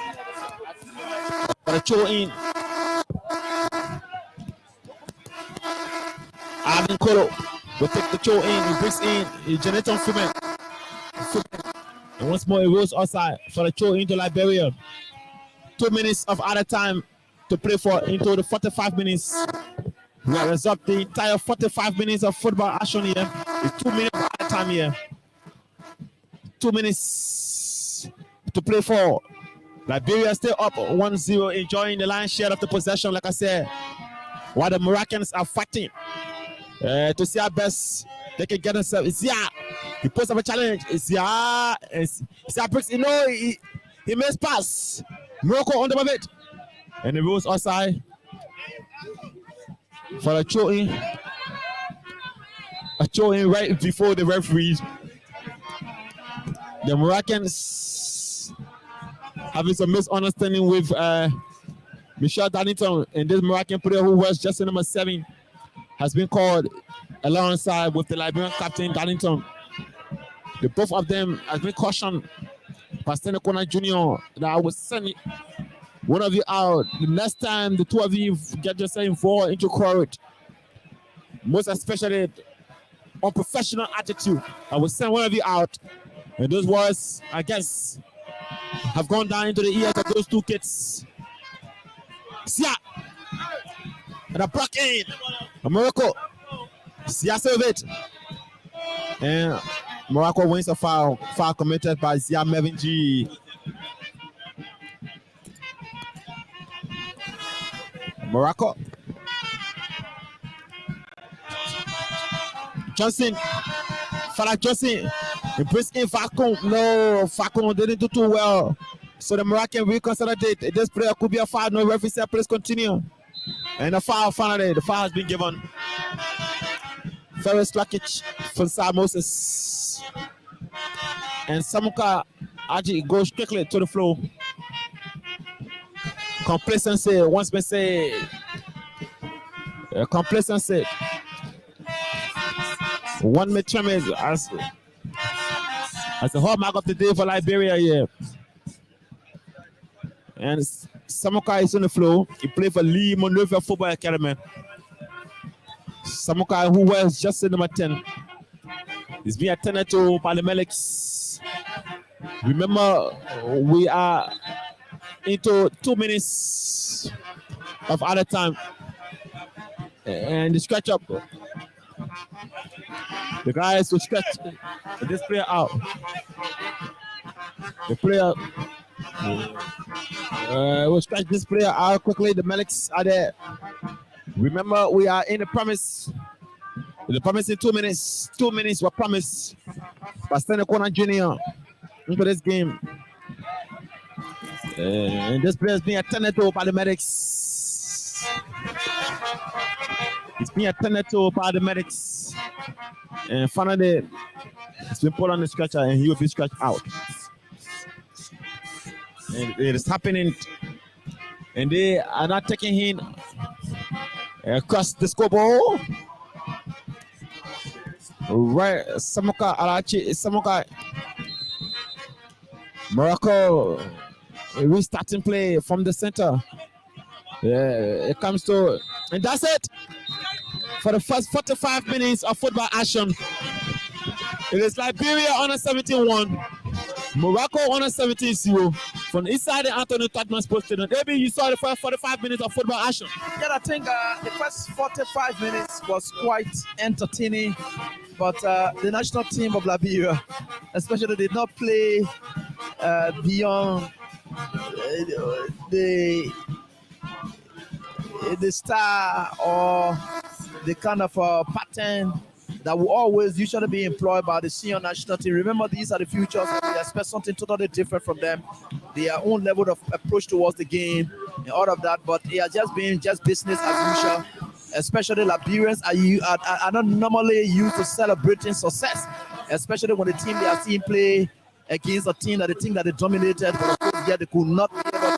For the throw in. Alvin Kolo will take the throw in. He brings in. He generates on Fumen. And once more, he rolls outside for the throw into Liberia. 2 minutes of other time to play for into the 45 minutes. We have resolved the entire 45 minutes of football action here. It's 2 minutes of other time here. 2 minutes to play for. Liberia still up 1-0, enjoying the lion's share of the possession, like I said, while the Moroccans are fighting to see how best they can get themselves. Zia, he puts up a challenge. Zia breaks. You know, he makes pass. Morocco on top of it, and the rules outside for a throw in. A throw in right before the referees. The Moroccans having some misunderstanding with Michelle Darlington, and this Moroccan player who was just number 7 has been called alongside with the Liberian captain Darlington. The both of them has been cautioned by Stanley Kona Jr. that I will send one of you out. The next time the two of you get yourself involved into court, most especially unprofessional attitude, I will send one of you out. And those words, I guess, have gone down into the ears of those two kids. Sia! And a block in. Morocco. Sia serve it. And Morocco wins a foul. Foul committed by Zia Mevin G. Morocco. Johnson. Fala Johnson. He brings in Falcon. No, Falcon didn't do too well. So the Moroccan reconsolidate. This player could be a foul. No referee said, please continue. And the foul finally. The foul has been given. Ferris Lakic from Sir Moses. And Samuka Aji goes quickly to the floor. Complacency, once been said. Complacency. 1 minute as the hallmark of the day for Liberia here. And Samuka is on the floor. He played for Lee Monrovia Football Academy. Samuka, who was just in number 10, is being attended to by the Melics. Remember, we are into 2 minutes of other time. And the scratch up. The guys will stretch this player out. The player will stretch this player out quickly. The Melics are there. Remember, we are in the promise. The promise in 2 minutes. 2 minutes were promised by Stanley Kona Jr. into this game. And this player is being attended to by the medics. It's being attended to by the medics. And finally, it's been put on the stretcher and he will be stretched out. And it is happening. And they are not taking him across the scoreboard. Right, Samuka Alachi, Samuka. Morocco restarting play from the center. It comes to, and that's it for the first 45 minutes of football action. It is Liberia on a 17-1, Morocco on a 17-0 for from inside the Anthony Tottenham Sports Stadium. Maybe you saw the first 45 minutes of football action. Yeah, I think the first 45 minutes was quite entertaining, but the national team of Liberia, especially, did not play beyond the style or the kind of pattern that will always usually be employed by the senior national team. Remember, these are the futures, and we expect something totally different from them. Their own level of approach towards the game and all of that, but they are just being just business as usual. Especially Liberians are not normally used to celebrating success, especially when the team they are seeing play against a team that they think that they dominated, but of course, yeah, they could not be able to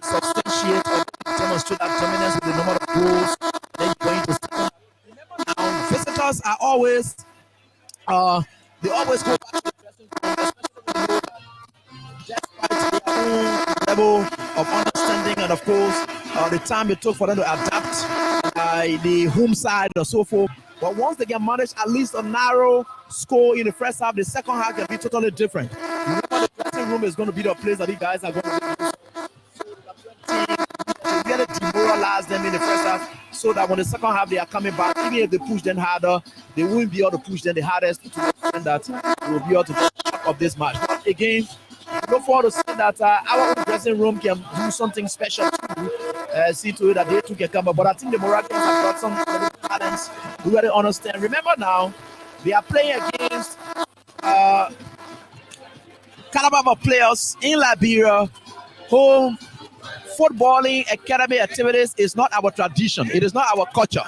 substantiate or demonstrate that dominance with the number of goals. Then you're going to second. Now, visitors are always they always go back to the dressing room, especially when they know that despite their own level of understanding and of course the time it took for them to adapt the home side or so forth. But once they can manage at least a narrow score in the first half, the second half can be totally different. Remember, the dressing room is going to be the place that these guys are going to be. So really demoralize them in the first half, so that when the second half they are coming back, even if they push them harder, they won't be able to push them the hardest to the extent that they will be able to get of this match. But again, look forward to seeing that our own dressing room can do something special too. See to it that they too can come up. But I think the Moroccans have got some talents. We really understand. Remember now, they are playing against caliber of players in Liberia. Home footballing academy activities is not our tradition. It is not our culture.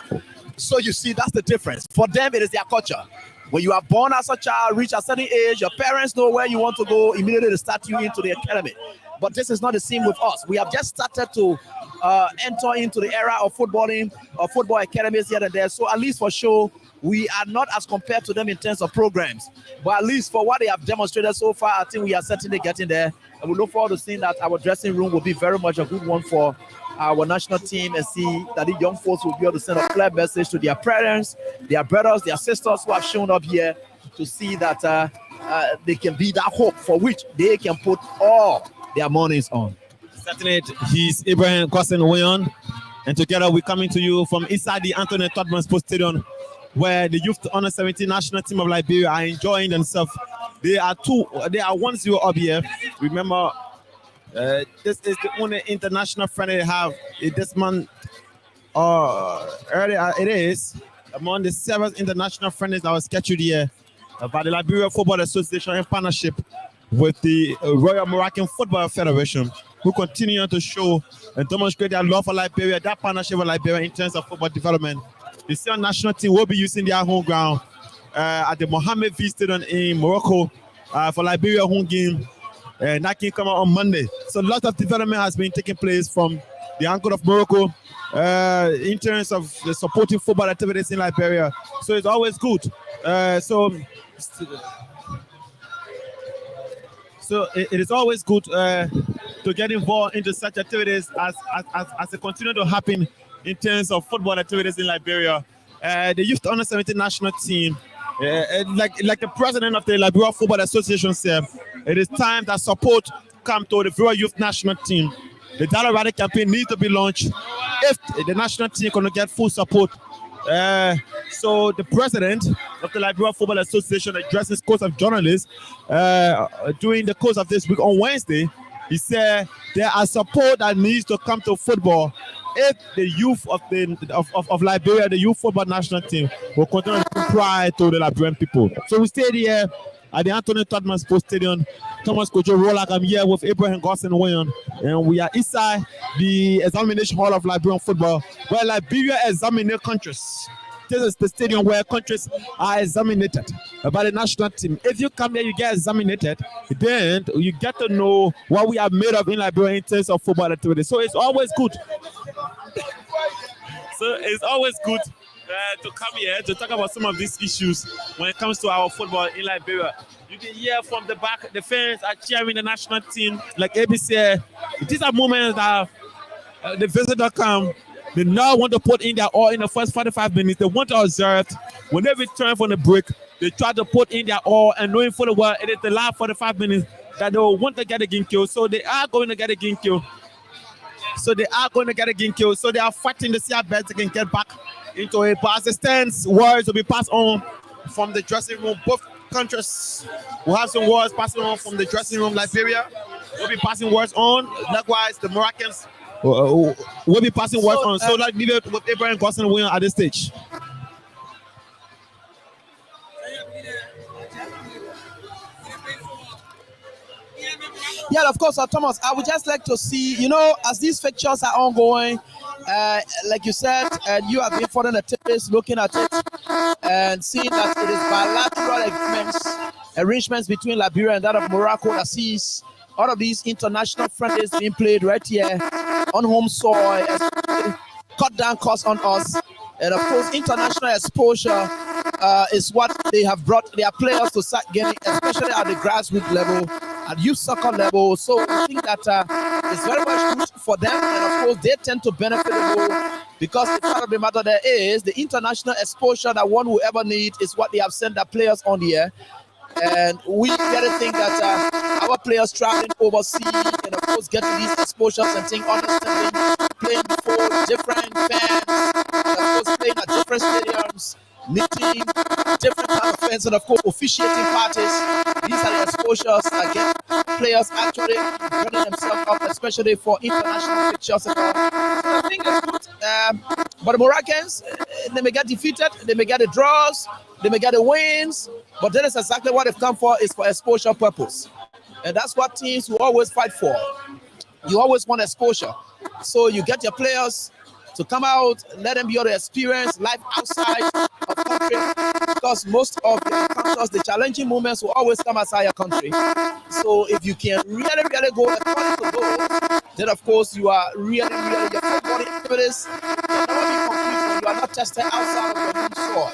So you see, that's the difference. For them, it is their culture. When you are born as a child, reach a certain age, your parents know where you want to go, immediately they start you into the academy. But this is not the same with us. We have just started to enter into the era of footballing, or football academies here and there. So at least for sure, we are not as compared to them in terms of programs. But at least for what they have demonstrated so far, I think we are certainly getting there. And we look forward to seeing that our dressing room will be very much a good one for our national team, and see that the young folks will be able to send a clear message to their parents, their brothers, their sisters who have shown up here to see that they can be that hope for which they can put all their monies on. Certainly, he's Ibrahim Kwasin Wayon, and together we're coming to you from inside the Anthony Tottenham Sports Stadium, where the youth under 17 national team of Liberia are enjoying themselves. They are 1-0 up here. Remember, this is the only international friendly they have this month. Earlier it is among the 7 international friendlies that was scheduled here by the Liberia Football Association in partnership with the Royal Moroccan Football Federation, who continue to show and demonstrate their love for Liberia, that partnership with Liberia in terms of football development. The senior national team will be using their home ground at the Mohammed V Stadium in Morocco for Liberia home game. That can come out on Monday. So lots of development has been taking place from the angle of Morocco in terms of the supporting football activities in Liberia. So it's always good. So it is always good to get involved into such activities as they continue to happen in terms of football activities in Liberia. The youth under 17 national team, like the president of the Liberia Football Association said, it is time that support come to the Liberia youth national team. The Dollar Rally campaign needs to be launched if the national team can get full support. So the president of the Liberia Football Association addresses course of journalists during the course of this week on Wednesday. He said there are support that needs to come to football if the youth of Liberia, the youth football national team, will continue to bring pride to the Liberian people. So we stayed here at the Anthony Tottenham Sports Stadium. Thomas Kojo Rolak, I'm here with Ibrahim Kwasin Wayon, and we are inside the examination hall of Liberian football, where Liberia examines countries. This is the stadium where countries are examined by the national team. If you come here, you get examined, then you get to know what we are made of in Liberia in terms of football activity. So it's always good. To come here to talk about some of these issues when it comes to our football in Liberia. You can hear from the back, the fans are cheering the national team. Like AB said, these are moments that the visitor come. They now want to put in their all in the first 45 minutes. They want to observe. When they return from the break, they try to put in their all, and knowing fully well it is the last 45 minutes that they will want to get a Ginkyo. So they are going to get a Ginkyo. So they are going to get a Ginkyo. So they are fighting to see how best they can get back into it. But as it stands, words will be passed on from the dressing room. Both countries will have some words passing on from the dressing room. Liberia will be passing words on. Likewise, the Moroccans will be passing words on. So like leave it with Abraham Gosson winning at this stage. Yeah, of course, Thomas. I would just like to see, as these fixtures are ongoing, like you said, and you have been following the tips, looking at it, and seeing that it is bilateral arrangements between Liberia and that of Morocco that sees all of these international friendlies being played right here on home soil, cut down costs on us, and of course, international exposure is what they have brought their players to start getting, especially at the grassroots level, at youth soccer level. So I think that it's very much good for them, and of course they tend to benefit the most, because the part of the matter there is the international exposure that one will ever need is what they have sent their players on the air. And we get to think that our players traveling overseas and of course getting these exposures and things, understanding, playing before different fans, and of course playing at different stadiums, meeting different kind of fans, and of course officiating parties. These are the exposures that get players actually running themselves up, especially for international pictures and all. So I think it's good. But the Moroccans, they may get defeated, they may get the draws, they may get the wins, but that is exactly what they've come for, is for exposure purpose. And that's what teams will always fight for. You always want exposure. So you get your players to come out, let them be able to experience life outside of country, because most of the encounters, the challenging moments will always come outside your country. So if you can really go according to those, then of course you are really your football activities can never be complete when you are not tested outside of your own soil.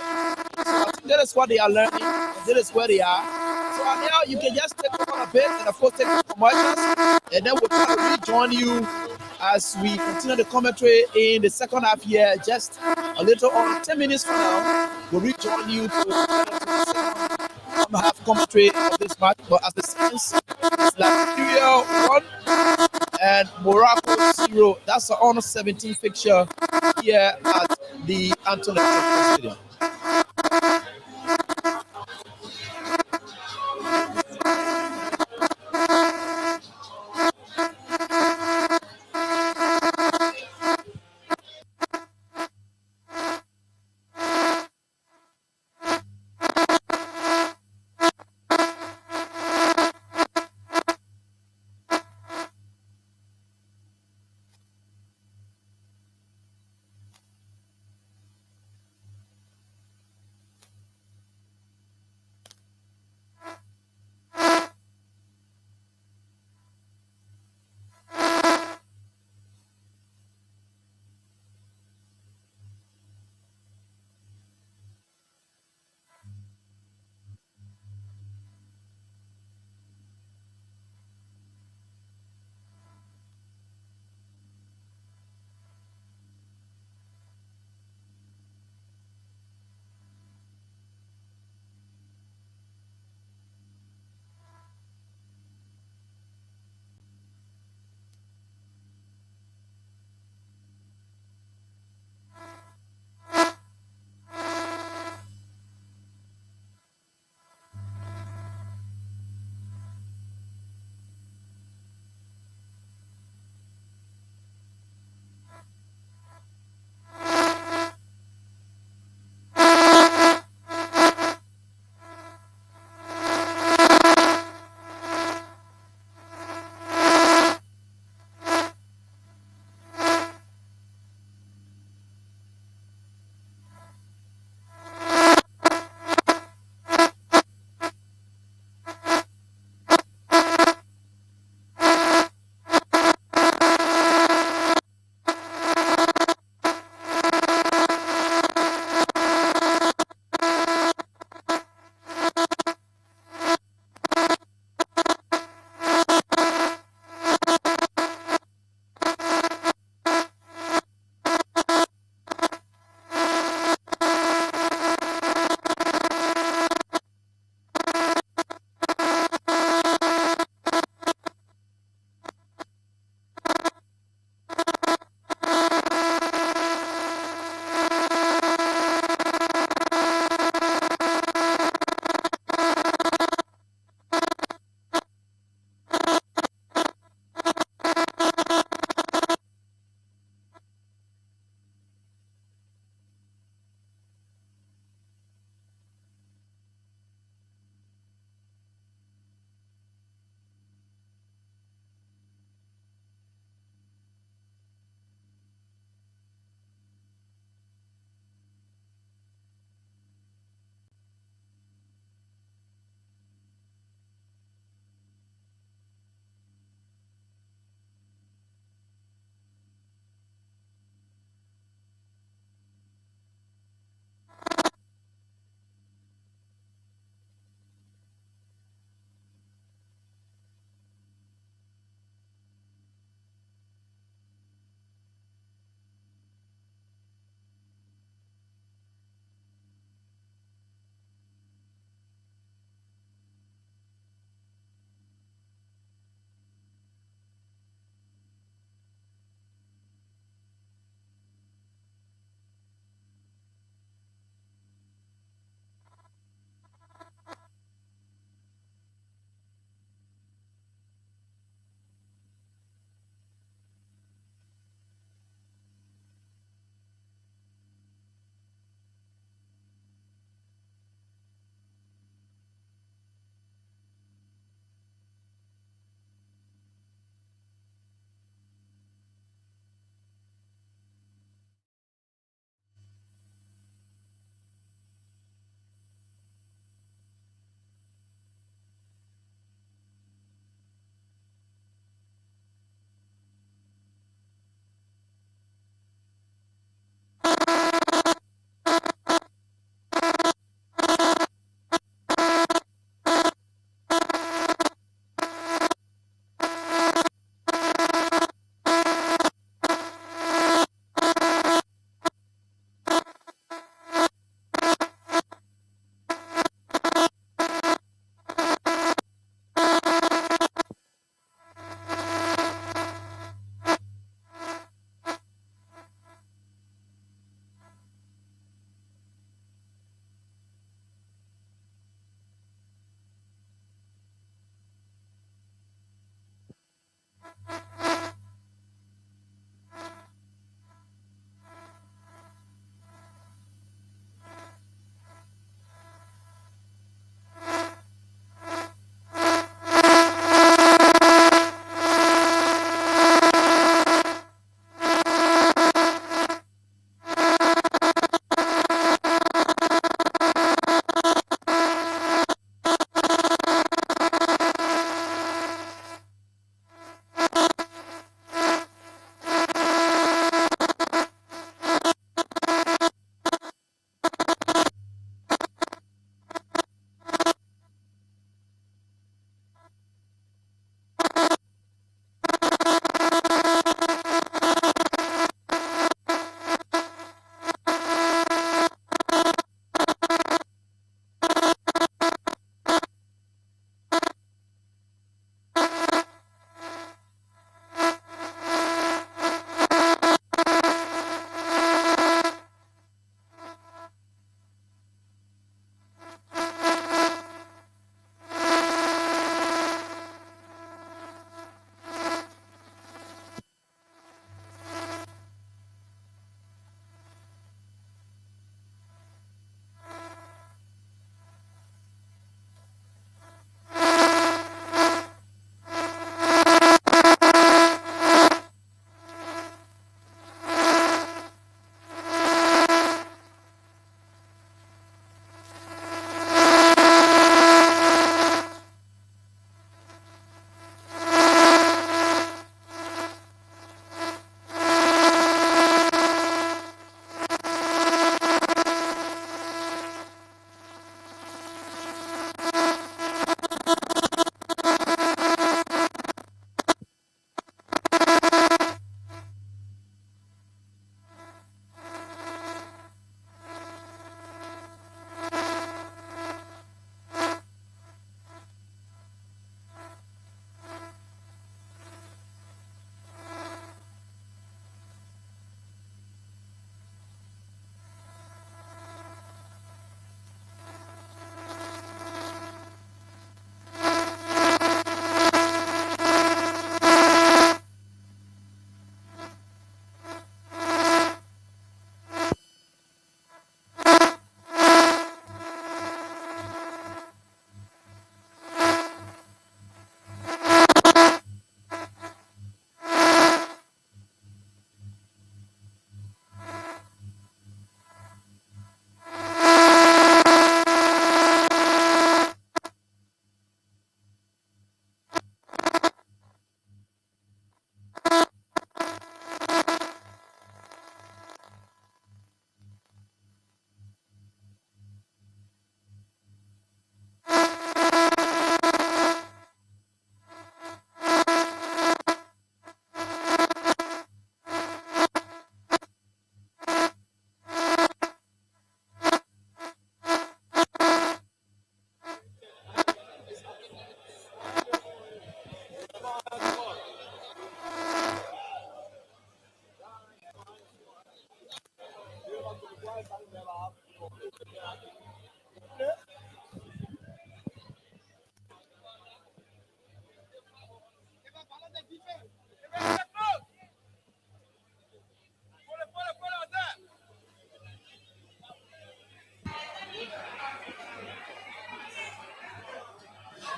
So I think that is what they are learning, and that is where they are. So now you can just take over a bit and of course take the commercials, and then we'll try to rejoin you as we continue the commentary in the second half here. Just a little over 10 minutes from now, we'll rejoin you to the second half commentary of this match. But as the sense is Liberia 1 and Morocco 0. That's the Honor 17 fixture here at the Anthony Stadium.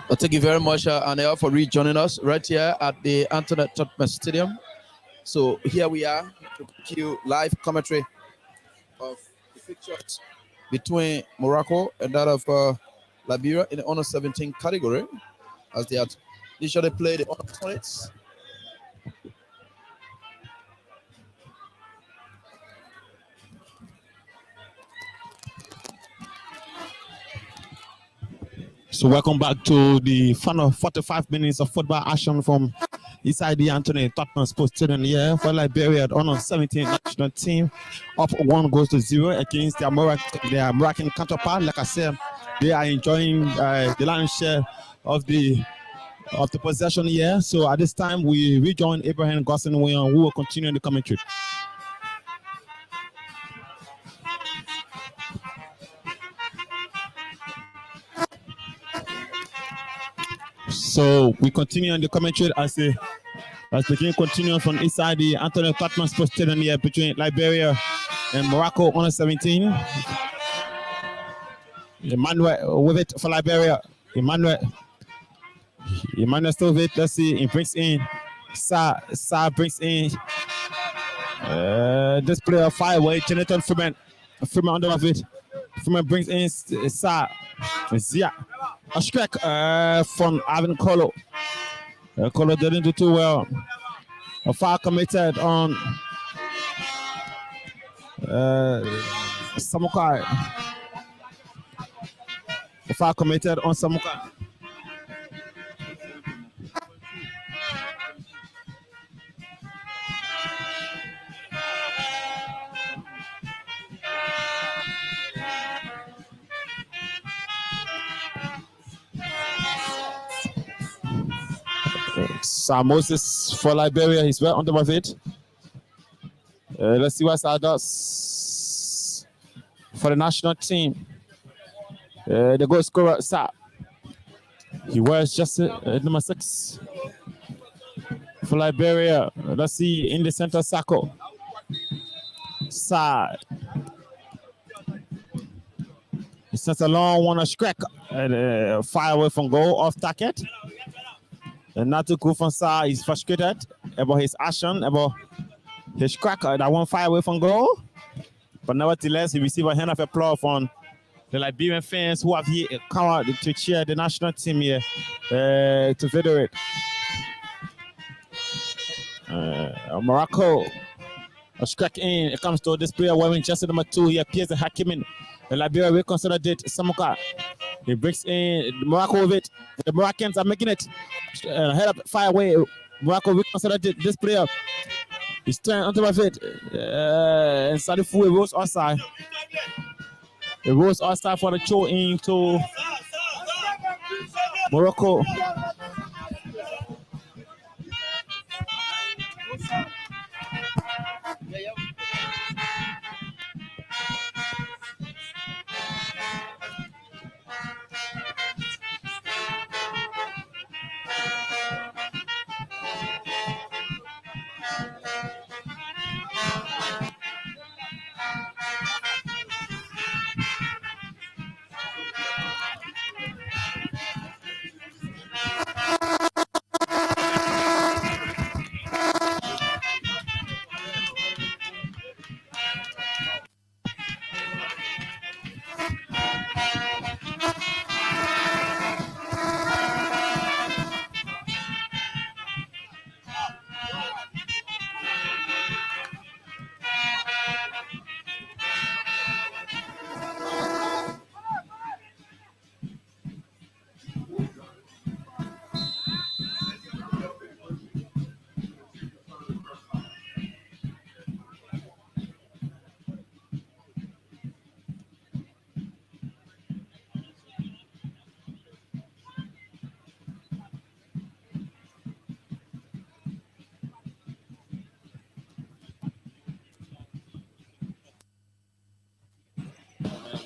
Well, thank you very much, Anel, for rejoining us right here at the Antoinette Totman Stadium. So here we are to give you live commentary of the fixtures between Morocco and that of Liberia in the under 17 category, as they had initially played the under 20s. So welcome back to the final 45 minutes of football action from inside the Anthony Tottenham Sports Stadium here for Liberia on 17 national team, up 1-0 against their Moroccan counterpart. Like I said, they are enjoying the lion's share of the possession here. So at this time, we rejoin Abraham Gosson, who will continue the commentary. So we continue on the commentary as the game continues from inside the Anthony Tottenham Sports Stadium here between Liberia and Morocco under 17. Emmanuel with it for Liberia. Emmanuel still with it. Let's see. He brings in Sa brings in this player fire away. Jonathan Freeman under of it. Freeman brings in Sa. Zia. A strike from Alvin Kolo. Kolo didn't do too well. A foul committed on Samukai. A foul committed on Samukai. Sam Moses for Liberia, he's well under of it. Let's see what Sa does for the national team. The goal scorer, Sa. He wears just number 6 for Liberia. Let's see in the center, Sako. Side. He sends a long one, a strike, and fire away from goal, off target. And not too good from Sa. He's frustrated about his action, about his cracker that one fire away from goal. But nevertheless, he received a hand of applause from the Liberian fans who have here come out to cheer the national team here to federate. Morocco, a strike in. It comes to this player wearing jersey number 2. He appears in Hakimin. The Liberia will consider it Samuka. He breaks in Morocco with it. The Moroccans are making it. Head up, fire away. Morocco will consider it. This player is trying onto my feet. And Sadifu rose outside. It rose outside for the throw into Morocco.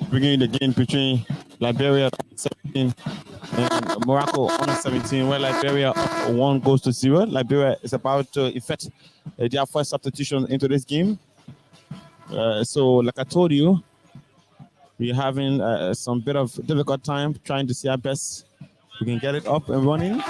bringing the game between Liberia 17 and Morocco under 17, where Liberia up 1 goes to 0. Liberia is about to effect their first substitution into this game. So, like I told you, we're having some bit of difficult time trying to see our best we can get it up and running.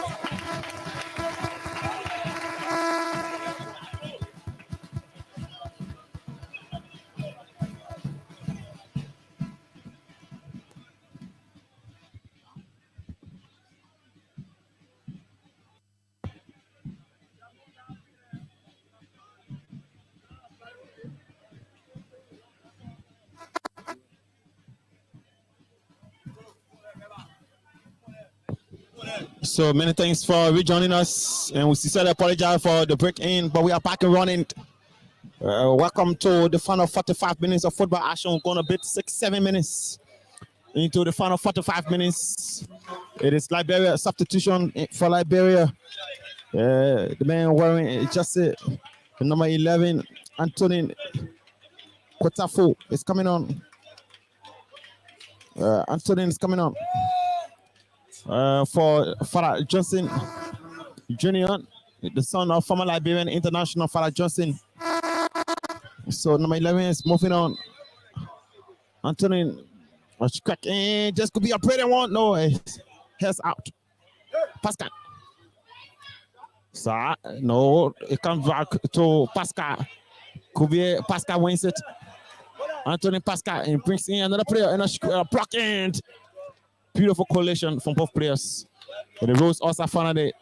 So many thanks for rejoining us, and we sincerely apologize for the break in, but we are back and running. Welcome to the final 45 minutes of football action. We're going to beat 6-7 minutes into the final 45 minutes. It is Liberia substitution for Liberia. The man wearing just the number 11, Anthony Kotafo, is coming on. Anthony is coming on. For Father Johnson Jr., the son of former Liberian international Father Johnson. So number 11 is moving on. Anthony just could be a pretty one. No, heads out. Pascal. So no, it comes back to Pascal. Could be Pascal wins it. Anthony Pascal and brings in another player and a block end. Beautiful collation from both players. The Rose also found it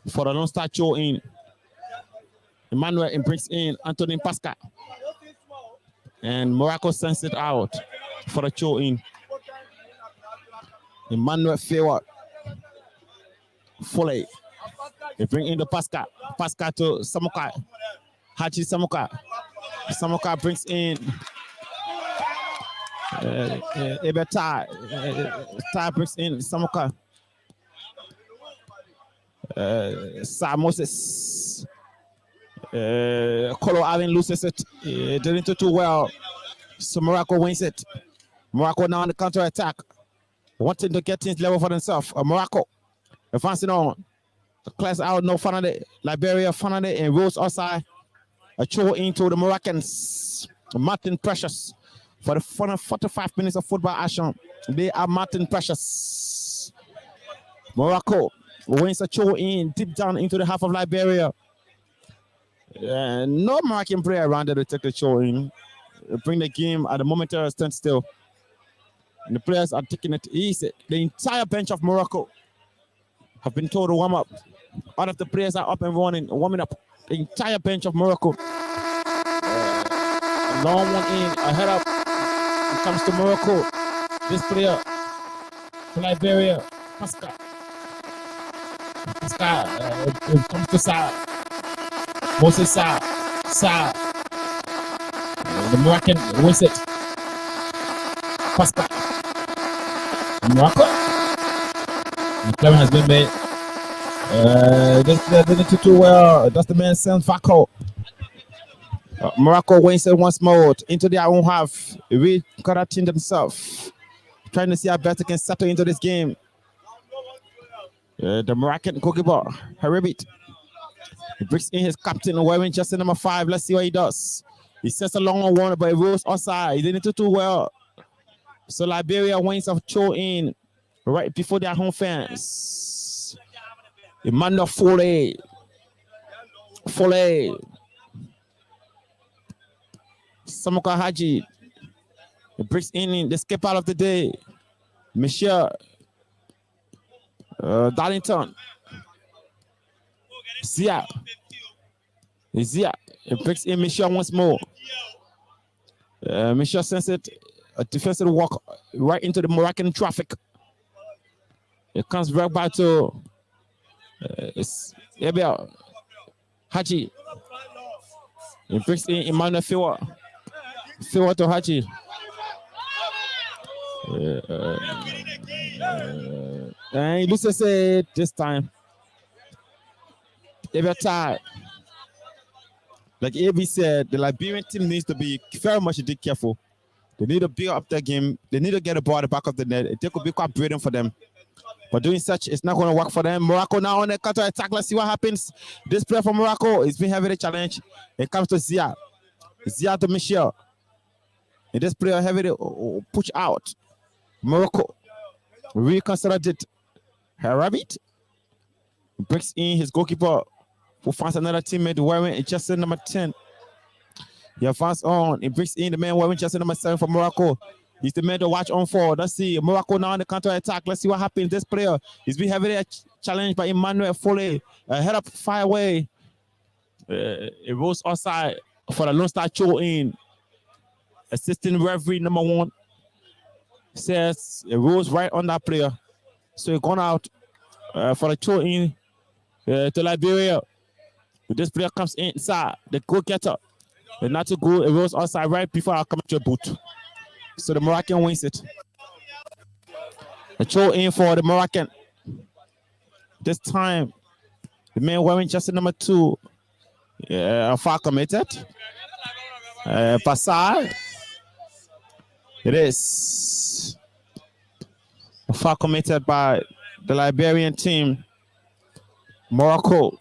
for the Lone Star Cho in. Emmanuel brings in Anthony Pascal. And Morocco sends it out for the Cho in. Emmanuel Feward. Foley. They bring in the Pascal. Pascal to Samuka. Haji Samuka. Samuka brings in Ebertai. Tai brings in Samuka. Sa Moses. Kolo Allen loses it. Didn't do too well. So Morocco wins it. Morocco now on the counter attack. Wanting to get things level for themselves. Morocco advancing on. Class out, no Fanade. Liberia Fanade and Rose outside. A throw into the Moroccans. Martin Precious. For the 45 minutes of football action, they are Martin Precious. Morocco wins a throw in deep down into the half of Liberia. No Moroccan player around there to take the throw in. Bring the game at a momentary standstill. And the players are taking it easy. The entire bench of Morocco have been told to warm up. All of the players are up and running, warming up. The entire bench of Morocco. A long one in, a head up. It comes to Morocco. This player for Liberia, Pascal. Pascal, it comes to Sa. Moses Sa. Sa. The Moroccan wins it. Pascal. Morocco. The clever has been made. They didn't do too well. That's the man, Sam Vaco. Morocco wins it once more into their own half. Recorrecting themselves. Trying to see how best they can settle into this game. The Moroccan goalkeeper, Haribit. He brings in his captain wearing just number 5. Let's see what he does. He sets a long one, but it rolls outside. He didn't do too well. So Liberia wins a throw in right before their home fans. Emmanuel Foley. Samuka Haji. He brings in the skip out of the day. Michelle Darlington. Zia. He brings in Michelle once more. Michelle sends it a defensive walk right into the Moroccan traffic. It comes right back to Ebel Haji. He brings in Emmanuel Feward to Haji. And he loses it this time. Ebel tired. Like AB said, the Liberian team needs to be very much careful. They need to build up their game. They need to get the ball at the back of the net. It could be quite brilliant for them. But doing such, it's not going to work for them. Morocco now on the counter attack. Let's see what happens. This player from Morocco is being heavily challenged. It comes to Zia. Zia to Michel. And this player heavily push out. Morocco reconsidered it. Rabbit breaks in his goalkeeper, who finds another teammate wearing jersey number 10. He advances on. He brings in the man wearing jersey number 7 for Morocco. He's the man to watch on for. Let's see. Morocco now on the counter attack. Let's see what happens. This player is being heavily challenged by Emmanuel Foley. Head up, fire away. It rolls outside for the Lone Star Cho in. Assistant referee number 1 says it rolls right on that player. So it gone out for the Cho in to Liberia. This player comes inside. The goal getter. Not to go. It rolls outside right before I come to your boot. So the Moroccan wins it. The Cho in for the Moroccan. This time, the man wearing jersey number 2. Far committed. Passar. It is. Far committed by the Liberian team. Morocco.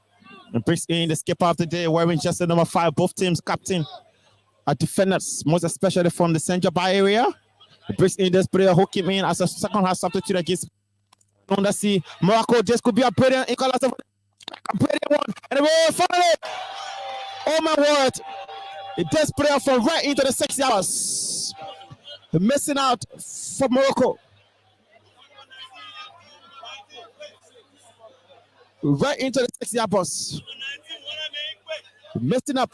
And brings in the skipper of the day wearing jersey number 5. Both teams captain are defenders, most especially from the Central Bay area. It brings in this player who came in as a second half substitute against Let's Morocco. This could be a brilliant equalizer. A brilliant one. And finally, oh my word. This player from right into the 6 yards. Missing out for Morocco. Right into the 6-yard box. Messing up.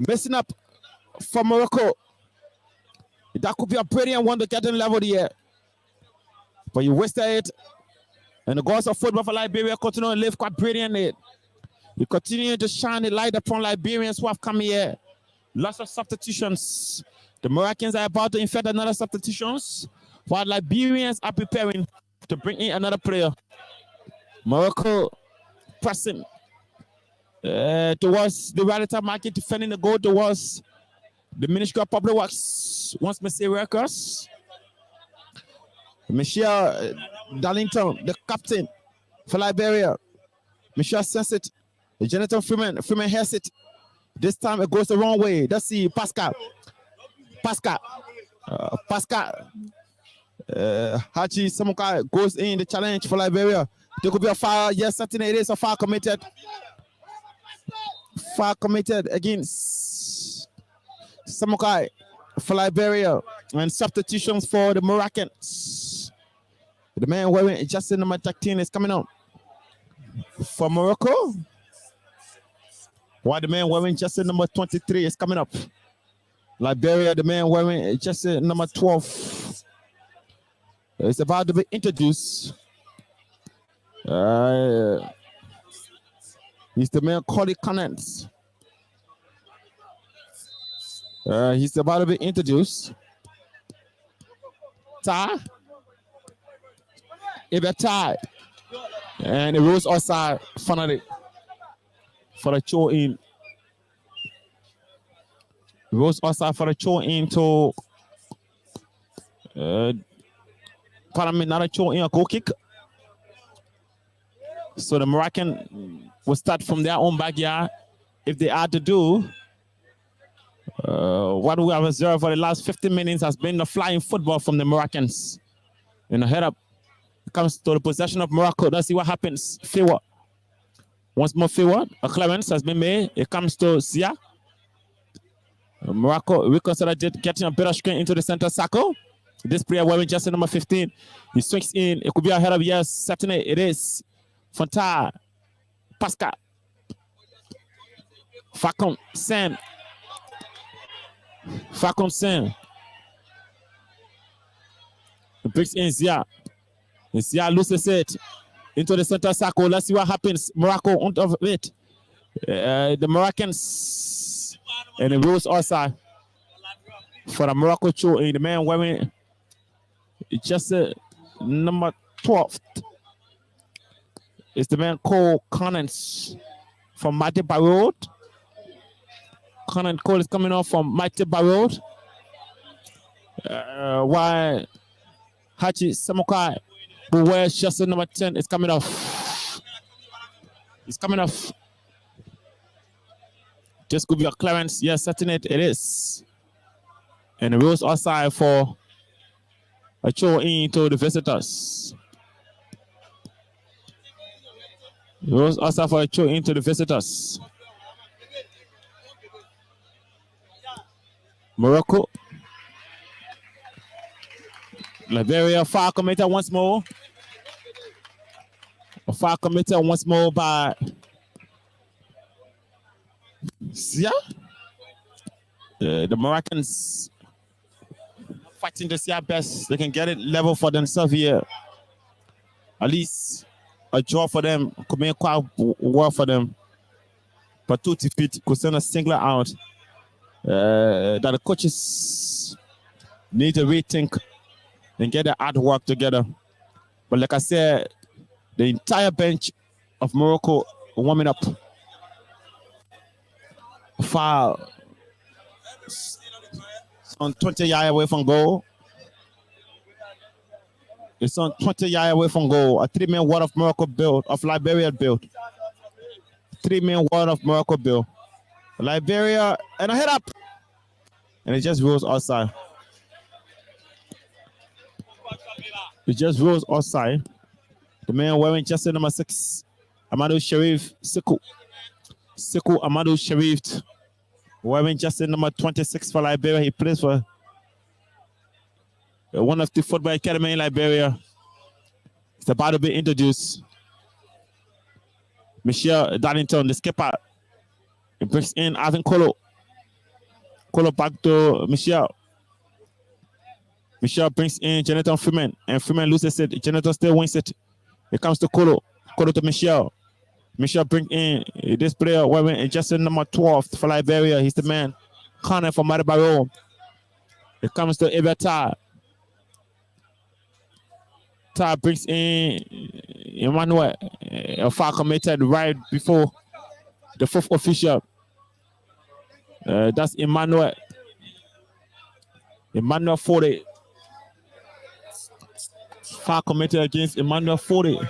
Messing up for Morocco. That could be a brilliant one to get in level here. But you wasted it. And the goals of football for Liberia continue to live quite brilliantly. You continue to shine the light upon Liberians who have come here. Lots of substitutions. The Moroccans are about to infect another substitutions, while Liberians are preparing to bring in another player. Morocco pressing towards the right market, defending the goal towards the Ministry of Public Works. Once Messiah Workers. Michelle Darlington, the captain for Liberia. Michelle sends it. Jonathan Freeman has it. This time it goes the wrong way. Let's see Pascal. Hachi Samukai goes in the challenge for Liberia. There could be a foul. Yes, certainly it is a foul committed. Foul committed against Samukai for Liberia. And substitutions for the Moroccans. The man wearing jersey number 13 is coming on for Morocco. While the man wearing jersey number 23 is coming up. Liberia, the man wearing jersey number 12 is about to be introduced. He's the man Cody Connens. He's about to be introduced. Tie. Tie. And it rolls outside finally for the show in. Rolls outside for the show in to pardon me, not a show in, a goal kick. So the Moroccan will start from their own backyard. If they are to do what we have observed for the last 15 minutes has been the flying football from the Moroccans. And the head up comes to the possession of Morocco. Let's see what happens. Forward. Once more forward. A clearance has been made. It comes to Zia. Morocco reconsidered it, getting a better screen into the center circle. This player wearing jersey number 15. He swings in. It could be ahead of, yes, certainly it is. Fontar. Pascal. Falcon Sam. Brings in Zia. Zia loses it into the center circle. Let's see what happens. Morocco on top of it. The Moroccans. And it rolls outside for the Morocco show. The man wearing just number 12 is the man called Connens from Matipa Road. Conan Cole is coming off from Mighty Barroad. While Hachi Samukai, who wears jersey number 10, is coming off. He's coming off. Just give your clearance. Yes, setting it. It is. And the rules outside for a throw in to the visitors. The rules outside for a throw into the visitors. Morocco. Liberia foul committed once more. A foul committed once more by Sia. The Moroccans fighting to see how best they can get it level for themselves here. At least a draw for them could make quite well for them. But 2 defeat could send a singler out. That the coaches need to rethink and get the artwork together. But like I said, the entire bench of Morocco warming up. Foul. On 20 yards away from goal. It's on 20 yards away from goal. A 3-man wall of Morocco build, of Liberia build. 3-man wall of Morocco build. Liberia, and a head up. And it just rolls outside. It just rolls outside. The man wearing jersey number 6, Amadou Sharif Siku. Siku Amadou Sharif. Wearing jersey number 26 for Liberia. He plays for one of the football academy in Liberia. It's about to be introduced. Michelle Darlington, the skipper. He brings in Alvin Kolo. Kolo back to Michelle. Michelle brings in Jonathan Freeman. And Freeman loses it. Jonathan still wins it. It comes to Kolo. Kolo to Michelle. Michelle brings in this player wearing jersey number 12 for Liberia. He's the man. Connor from Maribaro. It comes to Evertar. Tar brings in Emmanuel. A foul committed right before the 4th official. That's Emmanuel. Emmanuel 40. Foul committed against Emmanuel 40.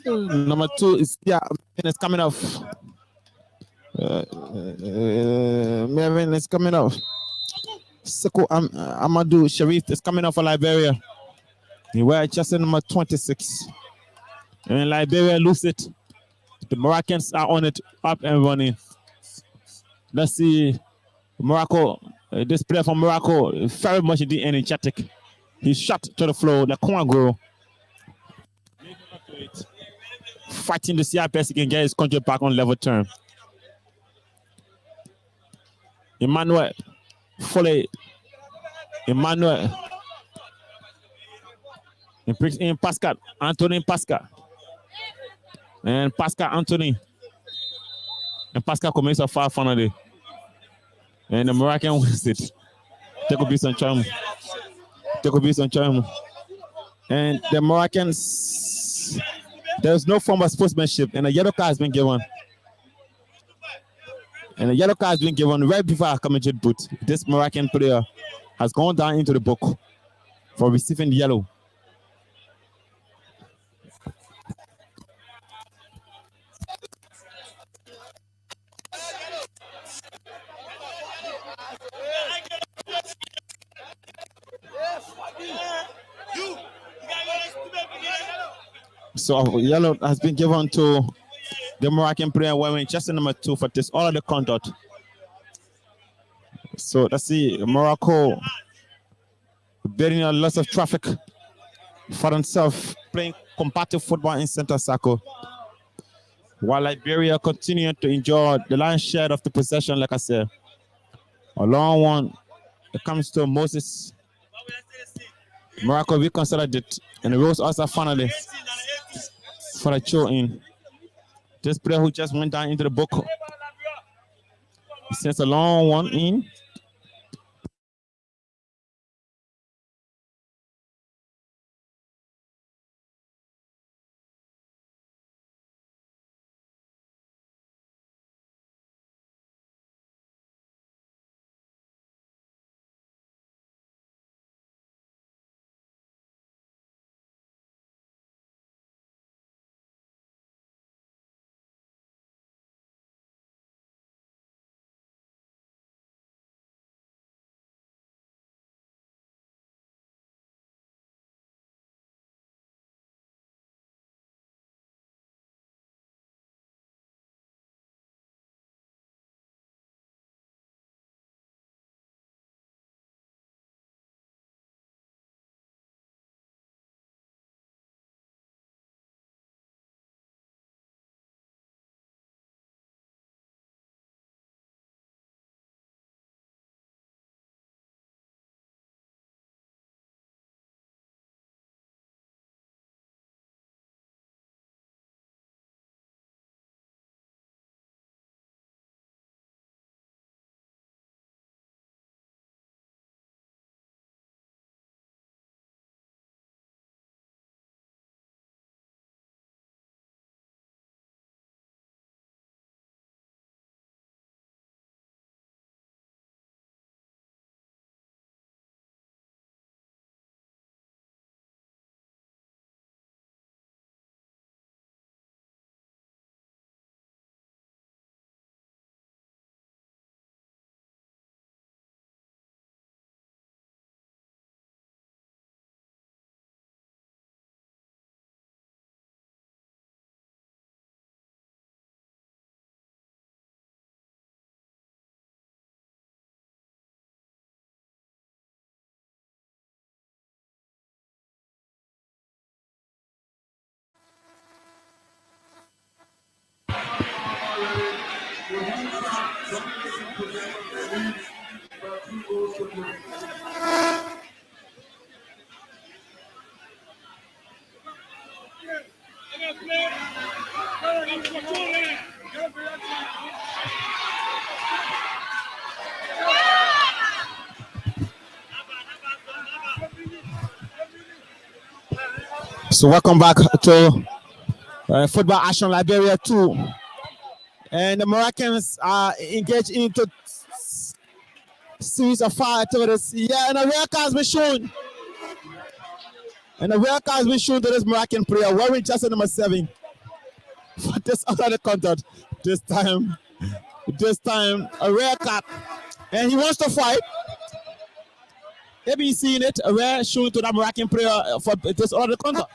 Number 2 is it's coming off. Mervin is coming off. Seko Amadou Sharif is coming off for Liberia. He wears just number 26. And Liberia lose it. The Moroccans are on it, up and running. Let's see Morocco. This player from Morocco, very much energetic. He shot to the floor, the Kwangro. Fighting to see how best he can get his country back on level term. Emmanuel Foley. Emmanuel. He brings in Pascal. Anthony Pascal. And Pascal Anthony. And Pascal commits a foul finally. And the Moroccan wins it. There could be some charm. There could be some charm. And the Moroccans, there's no form of sportsmanship, and a yellow card has been given. And a yellow card has been given right before I come into the booth. This Moroccan player has gone down into the book for receiving yellow. So yellow has been given to the Moroccan player wearing jersey number 2 for this all of the conduct. So let's see, Morocco building a lot of traffic for themselves, playing competitive football in center circle. While Liberia continue to enjoy the lion's share of the possession, like I said. A long one. It comes to Moses. Morocco reconsidered it, and the rules also finally for a throw in. This player who just went down into the book. He sends a long one in. So welcome back to football action Liberia 2. And the Moroccans are engaged into series of fire activities. Yeah, and a rare card has been shown. And a rare card has been shown to this Moroccan player, wearing just number 7. For this other contact. This time, a rare card. And he wants to fight. Maybe you seen it, a rare shown to that Moroccan player for this other contact.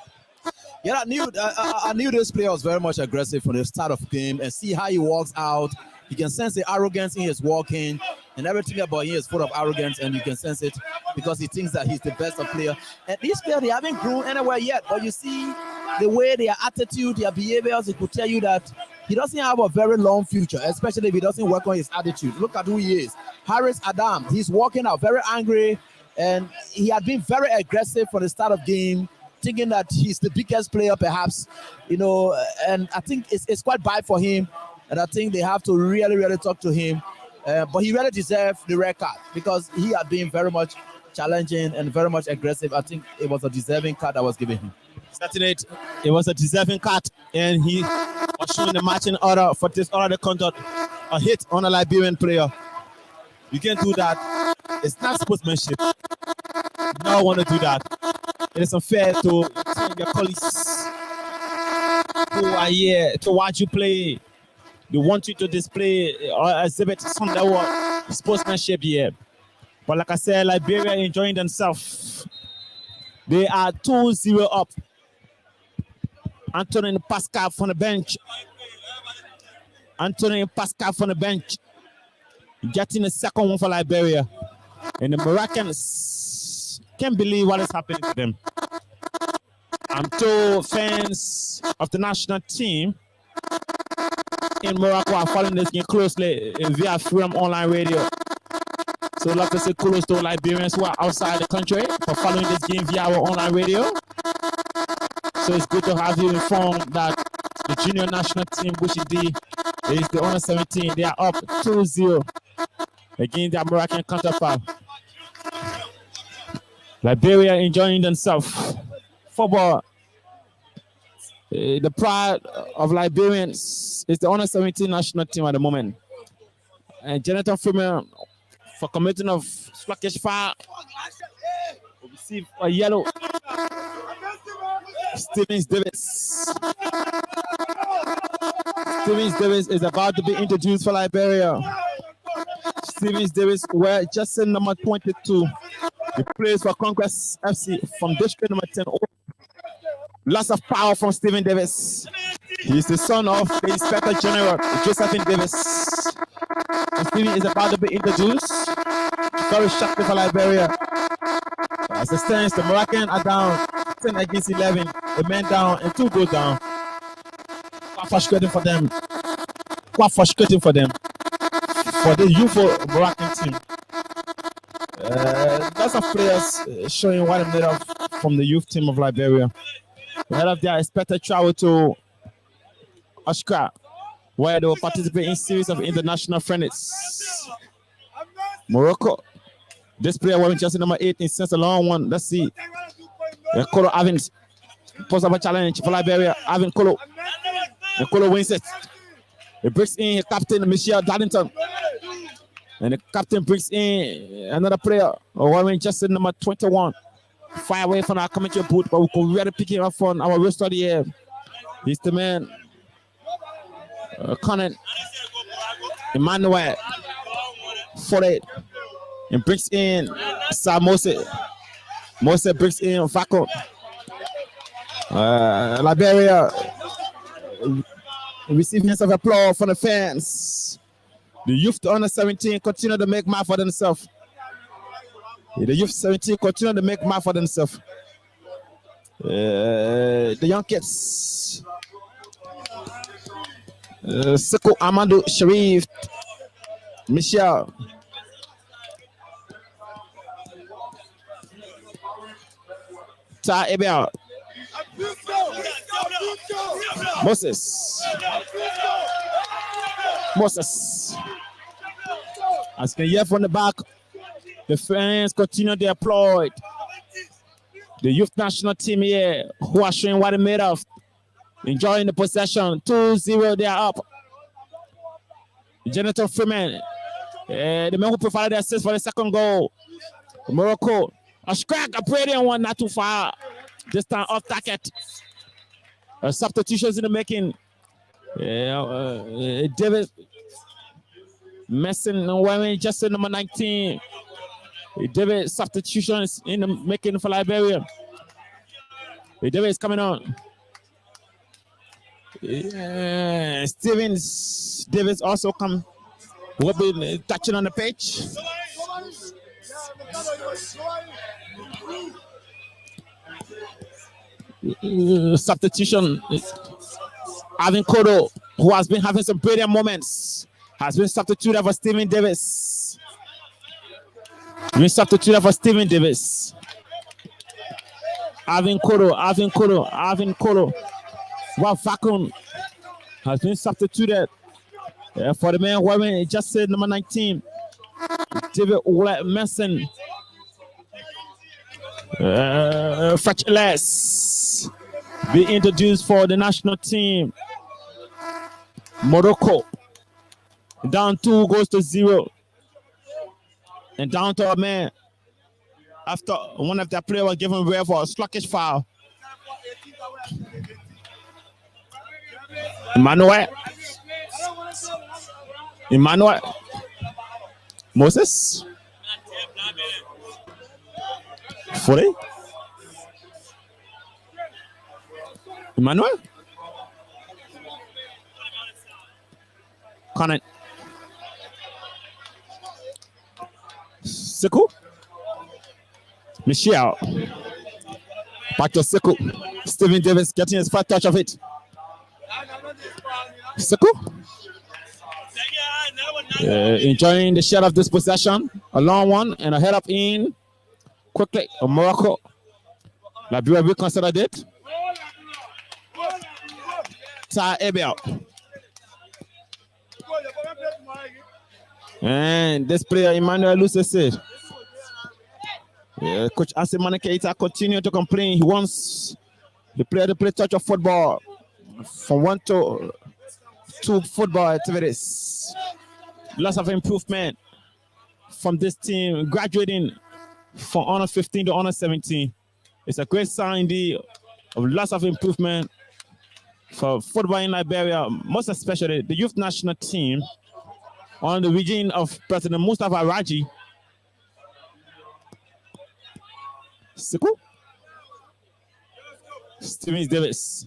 Yeah, I knew this player was very much aggressive from the start of the game, and see how he walks out. You can sense the arrogance in his walking, and everything about him is full of arrogance, and you can sense it because he thinks that he's the best of player. And these players, they haven't grown anywhere yet, but you see the way their attitude, their behaviors, it could tell you that he doesn't have a very long future, especially if he doesn't work on his attitude. Look at who he is. Harris Adam, he's walking out very angry, and he had been very aggressive from the start of game, thinking that he's the biggest player perhaps, and I think it's quite bad for him, and I think they have to really talk to him, but he really deserves the red card because he had been very much challenging and very much aggressive. I think it was a deserving card that was given him. Certainly, it was a deserving card, and he was showing the matching order for this order conduct, a hit on a Liberian player. You can't do that. It's not sportsmanship. You don't want to do that. It is unfair to your colleagues who are here to watch you play. They want you to display or exhibit some level of sportsmanship here. But like I said, Liberia enjoying themselves. They are 2-0 up. Anthony Pascal from the bench. Getting the second one for Liberia. And the Moroccans can't believe what is happening to them. I'm told fans of the national team in Morocco are following this game closely via Freedom Online Radio. So I'd love to say kudos to Liberians who are outside the country for following this game via our online radio. So it's good to have you informed that the junior national team, which is the under 17, they are up 2-0 against their Moroccan counterpart. Liberia enjoying themselves. Football, the pride of Liberians is the under 17 national team at the moment. And Jonathan Freeman, for committing of sluggish foul, will receive a yellow. Stevens Davis is about to be introduced for Liberia. Stevens Davis, wear just number 22. He plays for Congress FC from district number 10. Lots of power from Stephen Davis. He's the son of the Inspector General, Josephine Davis. And Stephen is about to be introduced. Very shocking for Liberia. As it stands, the Moroccan are down 10 against 11. A man down and 2 go down. Quite frustrating for them. For the youthful Moroccan team. Lots of players showing what they're made of from the youth team of Liberia. Ahead of their expected travel to Accra, where they will participate in series of international friendlies. Morocco. This player wearing jersey number 8 in sense a long one. Let's see. Kolo Avins post up a challenge for Liberia. Avin Kolo. And Kolo wins it. He brings in his captain Michelle Darlington. And the captain brings in another player wearing jersey number 21. Far away from our commentary booth, but we could really pick him up from our roster here. He's the man. Conan Emmanuel 48 and brings in Sir Mose. Mose brings in Vaco. Liberia receiving of applause from the fans. The youth under 17 continue to make mark for themselves. The youth 17 continue to make mark for themselves. The young kids. Seko Amadou Sharif Michel. Ta Ebel. Moses. As you can hear from the back, the fans continue to applaud the youth national team here, who are showing what they're made of. Enjoying the possession. 2-0, they are up. Jonathan Freeman, the man who provided the assist for the second goal. Morocco, a scrap, a pretty one, not too far. This time off target. Substitutions in the making. David Messin, women just in number 19. David substitutions in the making for Liberia. David is coming on. Stevens Davis also will be touching on the pitch. Substitution. Alvin Kodo, who has been having some brilliant moments, has been substituted for Steven Davis. Alvin Kodo. While Fakun has been substituted for the man wearing just said number 19, David Messon. Frachless be introduced for the national team. Morocco down 2-0 and down to a man after one of their players was given away for a sluggish foul. Emmanuel Moses Fore Emmanuel Conan Sekou Michel back to Sekou. Steven Davis getting his first touch of it. Sekou enjoying the share of this possession. A long one and a head up in quickly. Morocco. Liberia will consider it. Ta Ebel. And this player Emmanuel Luce said, Coach Asimane Keita continue to complain. He wants the player to play touch of football from 1 to 2 football activities. Lots of improvement from this team, graduating from honor 15 to honor 17. It's a great sign indeed of lots of improvement for football in Liberia, most especially the youth national team under the regime of President Mustafa Raji. Sekou Stevens Davis.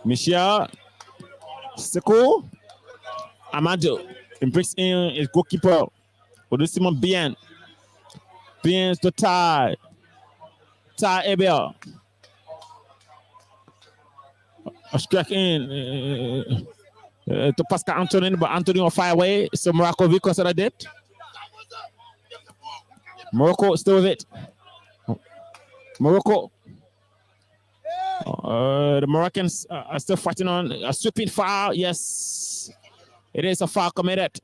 Michel Sekou Amadou brings in his goalkeeper Odusimo Bien to tie Ebel. A strike in to Pascal Anthony, but Anthony on fire away. So Morocco will consider that. Morocco still with it. Morocco. The Moroccans are still fighting on a sweeping foul. Yes, it is a foul committed.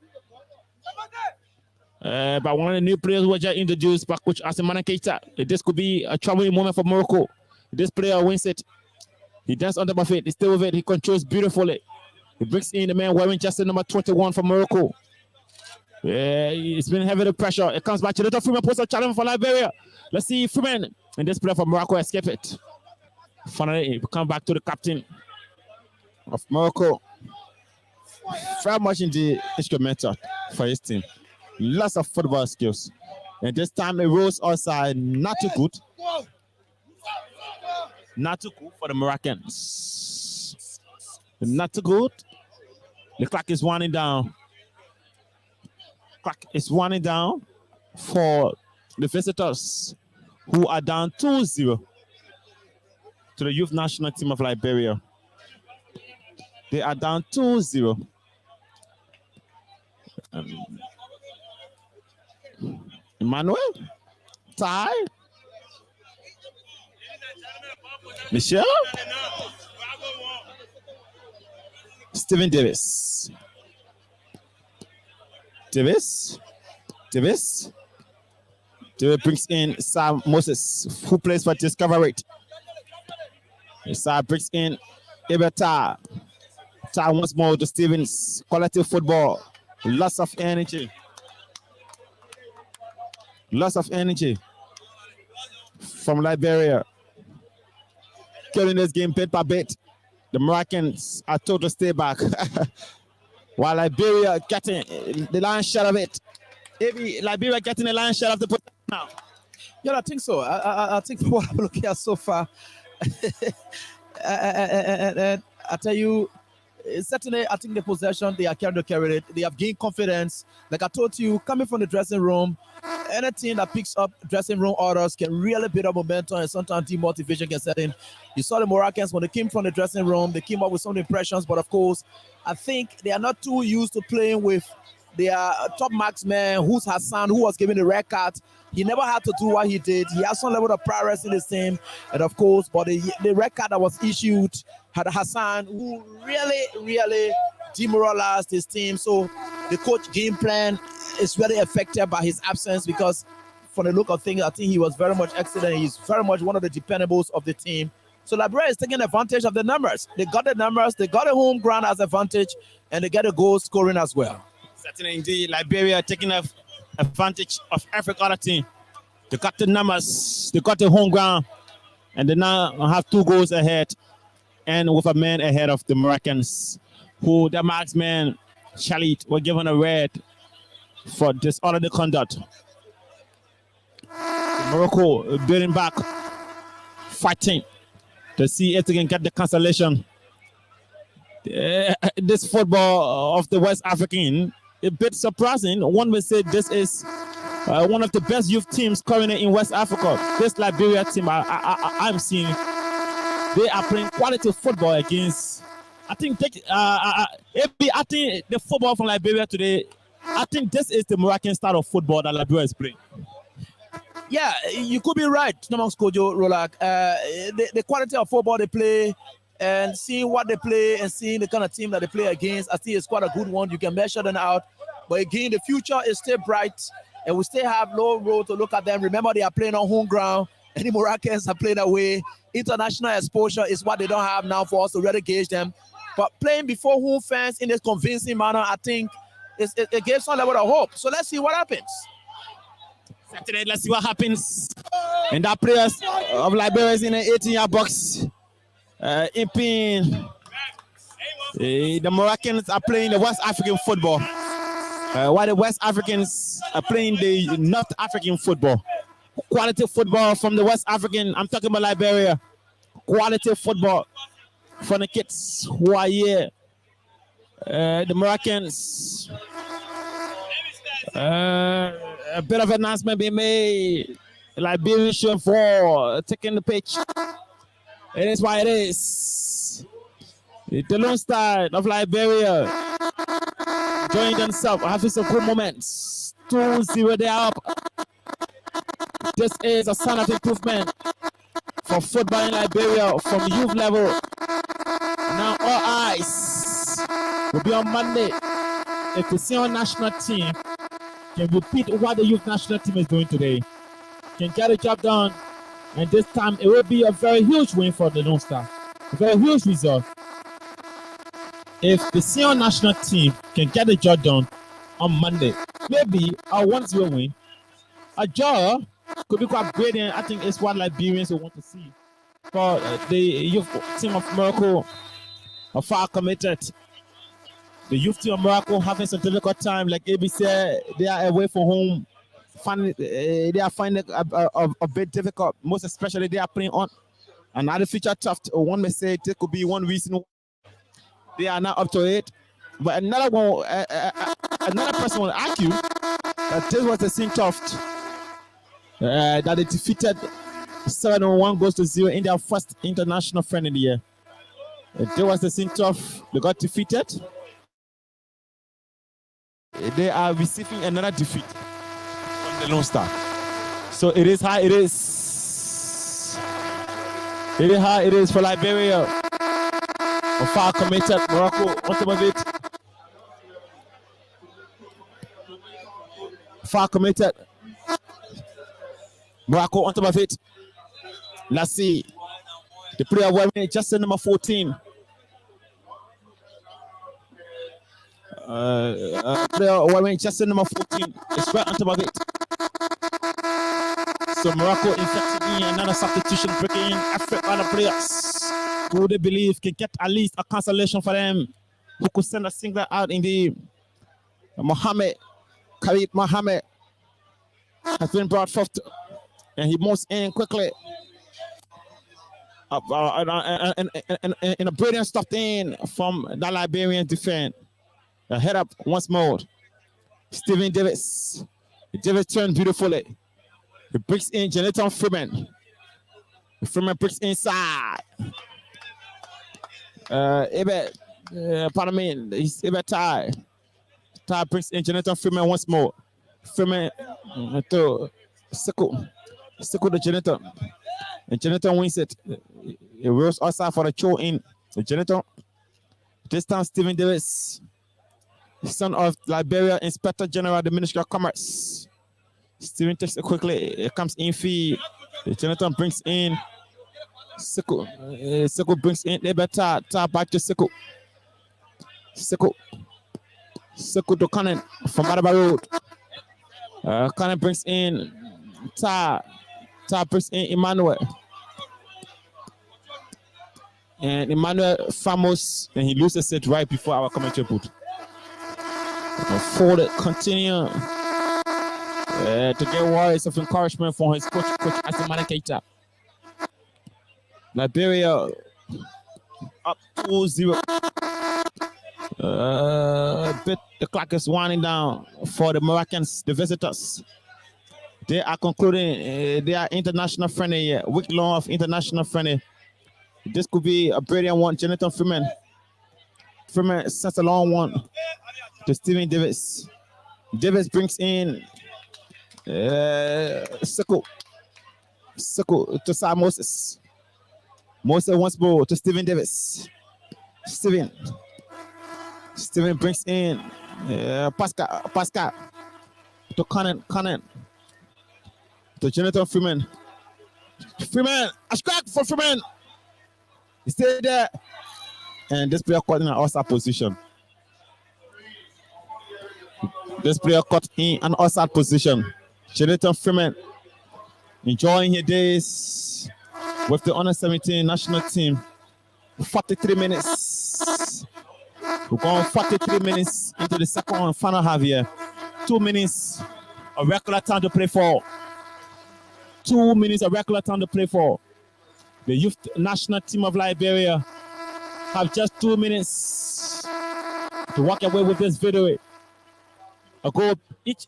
But one of the new players who were just introduced by Coach Asimane Keita. This could be a troubling moment for Morocco. This player wins it. He dances on top of it. He's still with it. He controls beautifully. He brings in the man wearing just number 21 for Morocco. It's been heavy pressure. It comes back to the Freeman post a challenge for Liberia. Let's see Freeman and this player for Morocco escape it. Finally, we come back to the captain of Morocco. Very much in the instrumental for his team. Lots of football skills. And this time it rolls outside. Not too good. Not too good for the Moroccans. Not too good. The clock is winding down. Clock is winding down for the visitors who are down 2-0 to the youth national team of Liberia. They are down 2-0. Emmanuel, Ty, Michelle, Stephen Davis. Davis brings in Sam Moses, who plays for Discovery. Sam brings in Ibeta. Ty once more to Stevens. Quality football. Lots of energy from Liberia. Killing this game bit by bit. The Moroccans are told to stay back. While Liberia getting the lion's share of it. Maybe Liberia getting the lion's share of the position now. Yeah, I think so. I think what I'm looking at so far, I tell you, certainly, I think the possession, they are carrying it. They have gained confidence. Like I told you, coming from the dressing room, anything that picks up dressing room orders can really build up momentum, and sometimes demotivation can set in. You saw the Moroccans when they came from the dressing room, they came up with some impressions, but of course, I think they are not too used to playing with their top marksman, who's Hassan, who was given the red card. He never had to do what he did. He has some level of prowess in his team, and of course, but the red card that was issued had Hassan, who really demoralized his team. So the coach game plan is really affected by his absence, because from the look of things, I think he was very much excellent. He's very much one of the dependables of the team. So Liberia is taking advantage of the numbers. They got the numbers, they got the home ground as advantage, and they get a goal scoring as well. Certainly indeed, Liberia taking advantage of every other team. They got the numbers, they got the home ground, and they now have 2 goals ahead, and with a man ahead of the Moroccans, who the marksman Shalit were given a red for disorderly conduct. Morocco building back, fighting to see if they can get the cancellation. This football of the West African, a bit surprising. One may say this is one of the best youth teams currently in West Africa. This Liberia team I'm seeing, they are playing quality football against. I think the football from Liberia today, I think this is the Moroccan style of football that Liberia is playing. Yeah, you could be right, Namans Kojo Rolak. The quality of football they play, and seeing what they play and seeing the kind of team that they play against, I think it's quite a good one. You can measure them out. But again, the future is still bright, and we still have no road to look at them. Remember, they are playing on home ground, and the Moroccans are playing away. International exposure is what they don't have now for us to really gauge them. But playing before home fans in this convincing manner, I think it gives some level of hope. So let's see what happens. Saturday, let's see what happens. And that players of Liberia is in the 18-yard box. The Moroccans are playing the West African football, while the West Africans are playing the North African football. Quality football from the West African. I'm talking about Liberia. Quality football from the kids who are here. The Moroccans. A bit of announcement being made. Liberia for taking the pitch. It is why it is. The Lone Star of Liberia joined themselves, having some good moments. 2-0, they are up. This is a sign of improvement for football in Liberia from youth level. Now all eyes will be on Monday if the senior national team can repeat what the youth national team is doing today, can get the job done, and this time it will be a very huge win for the Lone Star, a very huge result. If the senior national team can get the job done on Monday, maybe a 1-0 win, a draw could be quite brilliant. I think it's what Liberians will want to see. But the youth team of Morocco are far committed. The youth team of Morocco having some difficult time, like AB said, they are away from home. They are finding a bit difficult, most especially they are playing on another feature tough. One may say it could be one reason they are not up to it. But another one, another person will argue that this was the same tough that they defeated 7-1 goals to 0 in their first international friend in the year. There was the center of they got defeated. They are receiving another defeat from the Lone Star. So it is how it is. It is how it is for Liberia. A foul committed. Morocco on top of it. Foul committed. Morocco on top of it. Let's see. The player wearing just number 14. Player wearing just number 14 is right on top of it. So Morocco infecting another substitution, breaking in effort by the players who they believe can get at least a cancellation for them. Who could send a singlet out in the Mohammed Khalid Mohammed has been brought forth and he moves in quickly. In a brilliant stop in from the Liberian defense. A head up once more. Stephen Davis. Davis turned beautifully. He brings in Jonathan Freeman. Freeman brings inside. Pardon me. He's Ty. Ty brings in Jonathan Freeman once more. Freeman to Sickle. Sickle to Jonathan. And Jonathan wins it. He rolls outside for the throw in. Jonathan. This time Stephen Davis. Son of Liberia Inspector General of the Ministry of Commerce. Stephen takes it quickly. It comes in feed. Jonathan brings in Sickle. Sickle brings in Liberta. Back to Sickle. Sickle to Cannon from Adaba Road. Cannon brings in Ta brings in Emmanuel. And Emmanuel Famos, and he loses it right before our commentary booth. Forward continue to get words of encouragement from his coach Asimane Keita. Liberia up 2-0. The clock is winding down for the Moroccans, the visitors. They are concluding their international friendly, week long of international friendly. This could be a brilliant one. Jonathan Freeman sets a long one to Stephen Davis. Davis brings in Sickle to Sir Moses. Moses once more to Stephen Davis. Stephen brings in Pascal to Cannon to Jonathan Freeman. A strike for Freeman. He stayed there. And this player caught in an outside position. This player caught in an outside position. Jonathan Freeman enjoying his days with the under-17 national team. 43 minutes. We're going 43 minutes into the second and final half here. 2 minutes of regular time to play for. 2 minutes of regular time to play for. The youth national team of Liberia have just 2 minutes to walk away with this victory. A goal each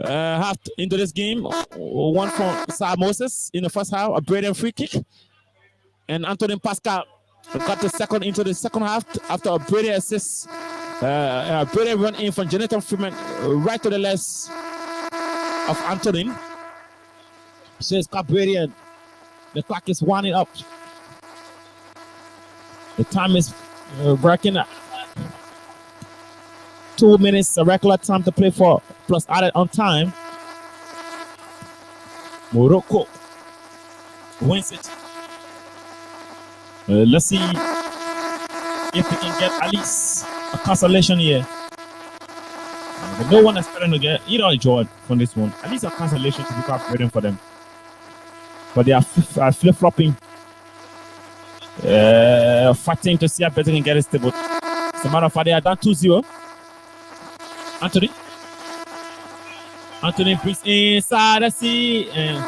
half into this game. One from Sir Moses in the first half, a brilliant free kick. And Anthony Pascal got the second into the second half after a brilliant assist. A brilliant run in from Jonathan Freeman right to the left of Anthony. So it's got brilliant. The clock is winding up. The time is breaking up. 2 minutes, a regular time to play for, plus added on time. Morocco wins it. Let's see if we can get at least a cancellation here. But no one is trying to get either a joy from this one. At least a cancellation to become waiting for them. But they are flip-flopping, fighting to see if they can get it stable. As a matter of fact, they are down 2-0. Anthony brings inside the sea, and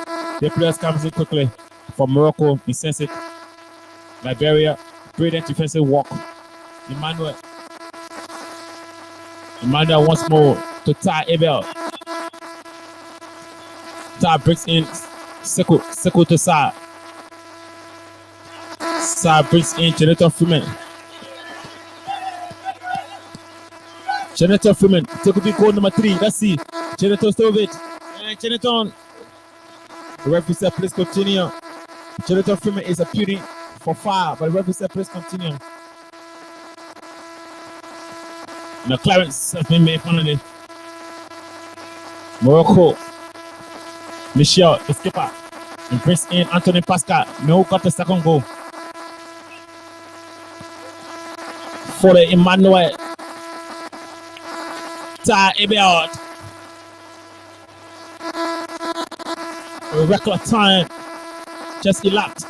the players comes in quickly for Morocco. He sends it. Liberia, brilliant defensive walk. Emmanuel once more to Ty Abel. Ty brings in Sickle to Sa. Side brings in Jonathan Freeman. Jonathan Freeman, take a big goal number 3. Let's see. Jonathan still with it. And Jonathan. The referee said, please continue. Jonathan Freeman is appealing for foul, but the referee said, please continue. The clearance has been made finally. Morocco. Michel, the skipper. And brings in Anthony Pascal. No got the second goal. For the Emmanuel. Ty Ebiot. A record time just elapsed.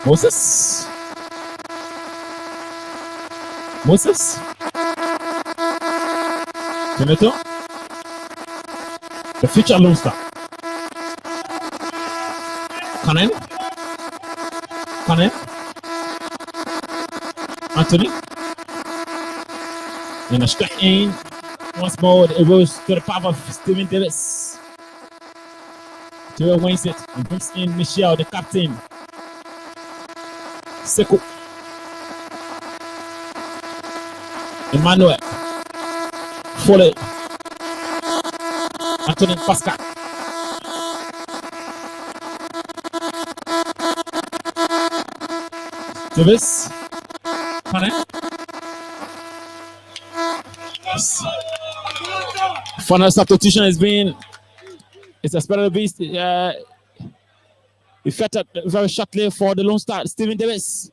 Moses. Jonathan. The future Lone Star. Cannon. Anthony. And a strike in. Once more, it goes to the power of Stephen Davis. Terrell wins it and brings in Michel, the captain. Sekou. Emmanuel. Foley. Anthony Pascal. Davis. Cannon. Final substitution has been, it's expected to be effected very shortly for the Lone Star, Stephen Davis.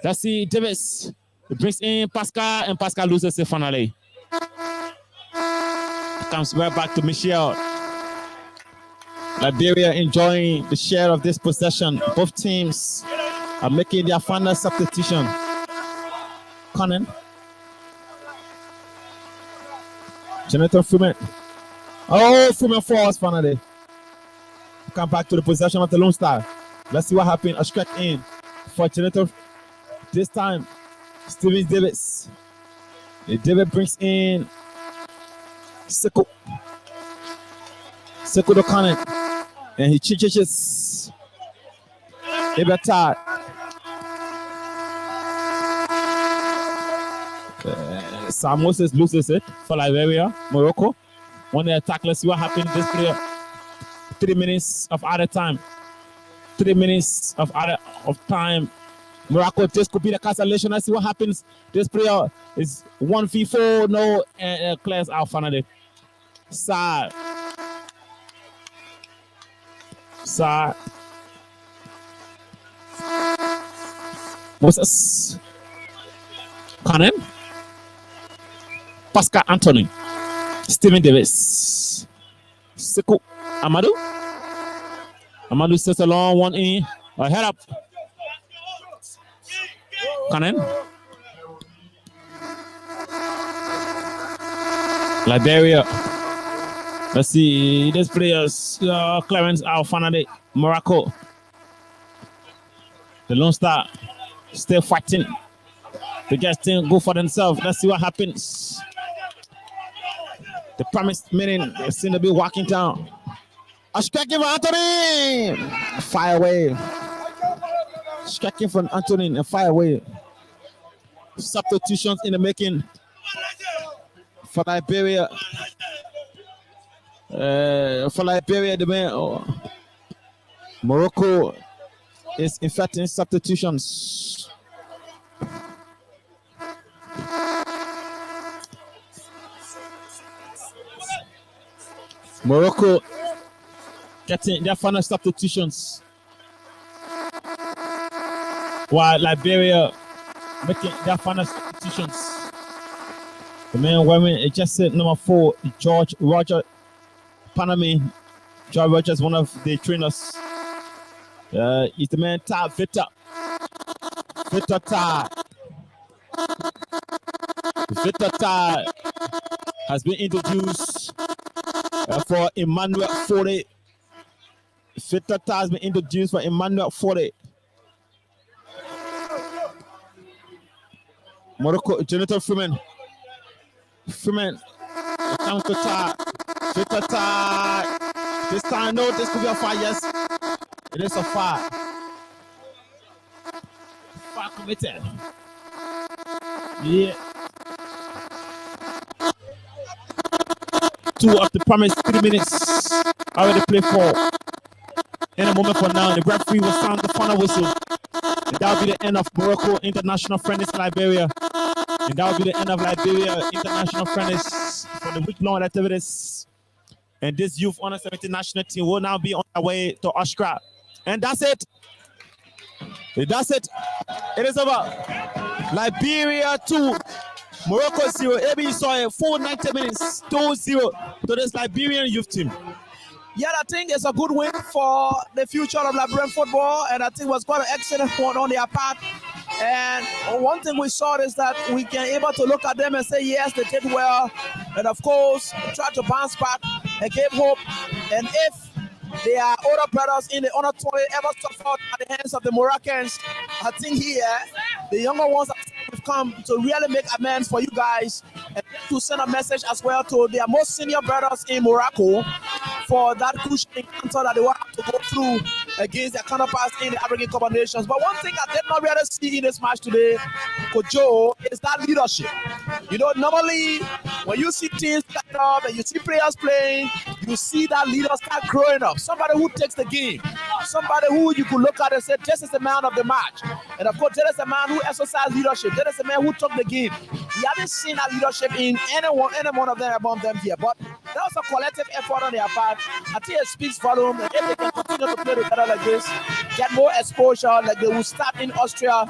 Let's see, Davis. He brings in Pascal, and Pascal loses it finally. Comes right back to Michel. Liberia enjoying the share of this possession. Both teams are making their final substitution. Conan. Jonathan Freeman. Oh, Freeman falls finally. Come back to the possession of the Lone Star. Let's see what happened. A strike in for Jonathan. This time, Stephen Davis. David brings in Sekou. Sekou to Conan. And he changes. Ebertard. Sam Moses loses it for Liberia, Morocco. When they attack, let's see what happened. This player, 3 minutes of other time. 3 minutes of time. Morocco, this could be the cancellation. Let's see what happens. This player is 1v4, no, and clears out finally. Side. Moses. Conan. Pascal Anthony. Stephen Davis. Sekou. Amadou. Amadou sets a long one in. Head up. Conan. Liberia. Let's see. This players. Clarence out finally. Morocco. The Lone Star still fighting. The guys still go for themselves. Let's see what happens. The promised meaning seem to be walking down. A striking for Anthony. Fire away. Striking from Anthony and fire away. Substitutions in the making for Liberia. The man. Morocco is effecting substitutions. Morocco getting their final substitutions, while Liberia making their final substitutions. The man wearing a jersey number 4, George Roger Panami. George Rogers, one of the trainers. He's the man Tab Victor Tab. Victor Tab has been introduced for Emmanuel Foley. Victor Tab has been introduced for Emmanuel Foley. Morocco, Jonathan Freeman. Freeman comes to Tab. Victor Tab. This time, no, this could be a foul, yes. It is a foul. Foul committed. Yeah. 2 of the promised 3 minutes already played for. In a moment from now, the referee will sound the final whistle. And that will be the end of Morocco International Friendlies Liberia. And that will be the end of Liberia International Friendlies for the week-long activities. And this youth under 17 national team will now be on their way to Accra. And that's it. That's it. It is over. Liberia 2, Morocco 0. AB saw a full 90 minutes, 2-0 to this Liberian youth team. Yeah, I think it's a good win for the future of Liberian football, and I think it was quite an excellent one on their part. And one thing we saw is that we can able to look at them and say, yes, they did well, and of course, try to bounce back and give hope. And if their older brothers in the under 20 ever suffered at the hands of the Moroccans, I think here, the younger ones have come to really make amends for you guys and to send a message as well to their most senior brothers in Morocco for that crucial encounter that they will have to go through against their counterparts in the African Cup of Nations. But one thing I did not really see in this match today, Coach Joe, is that leadership. You know, normally when you see teams stand up and you see players playing, you see that leaders start growing up. Somebody who takes the game, somebody who you could look at and say, this is the man of the match. And of course, this is the man who exercised leadership. This is the man who took the game. We haven't seen that leadership in any one of them among them here. But that was a collective effort on their part. I think it speaks volume. And if they can continue to play together like this, get more exposure, like they will start in Austria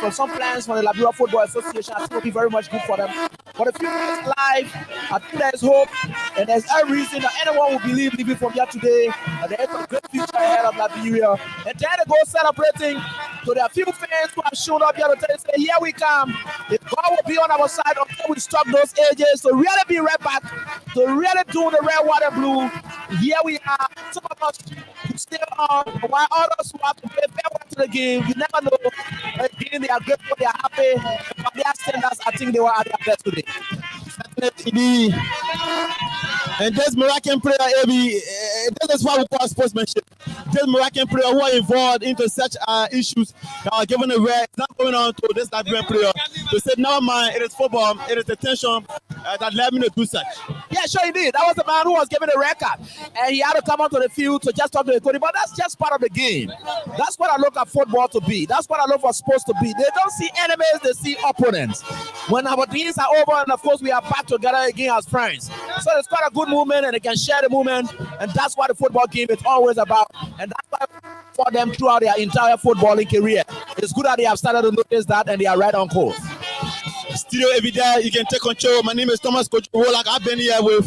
for some plans for the Liberia Football Association, I think it will be very much good for them. For the future is live, I think there's hope, and there's a reason that anyone will believe leaving from here today that there is a great future ahead of Liberia. And then they go celebrating to their few fans who have shown up here to tell you, say, here we come. If God will be on our side until we stop those ages, to really be right back, to really do the red, white, and blue. Here we are. Some of us who stay on, while others who have to play farewell to the game. You never know. Again, they are grateful, they are happy. But their standards, I think they were at their best today. And this Moroccan player, AB, this is what we call sportsmanship. This Moroccan player who are involved into such issues that are given away, it's not going on to this Liberian player to say, never mind, it is football, it is the tension that led me to do such. Yeah, sure he did. That was the man who was given a red card, and he had to come onto the field to just talk to the coach. But that's just part of the game. That's what I look at football to be. That's what I look for sports to be. They don't see enemies, they see opponents. When our days are over, and of course we are back together again as friends. So it's quite a good movement, and they can share the movement, and that's what the football game is always about. And that's why for them throughout their entire footballing career. It's good that they have started to notice that, and they are right on course. Studio every day, you can take control. My name is Thomas Coach Rolak. I've been here with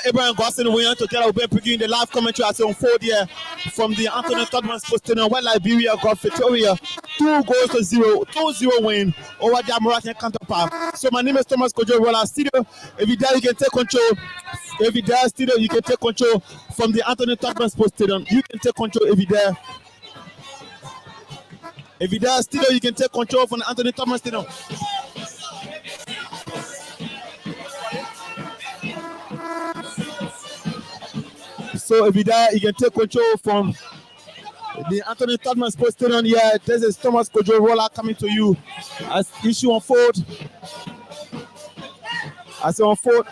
Abraham Gosson. We want to tell we're bringing the live commentary as on 4 here from the Anthony Todman Sports Stadium, where Liberia got Victoria 2-0, 2-0 win over their Moroccan counterpart. So my name is Thomas Coach Rolak. Studio every day, you can take control. Every day, studio, you can take control from the Anthony Todman Sports Stadium. You can take control every day. Every day, studio, you can take control from the Anthony Todman Stadium. So every day you can take control from the Anthony Todman Sports Stadium here. This is Thomas Kojo Roller coming to you as issue unfold. As it unfold.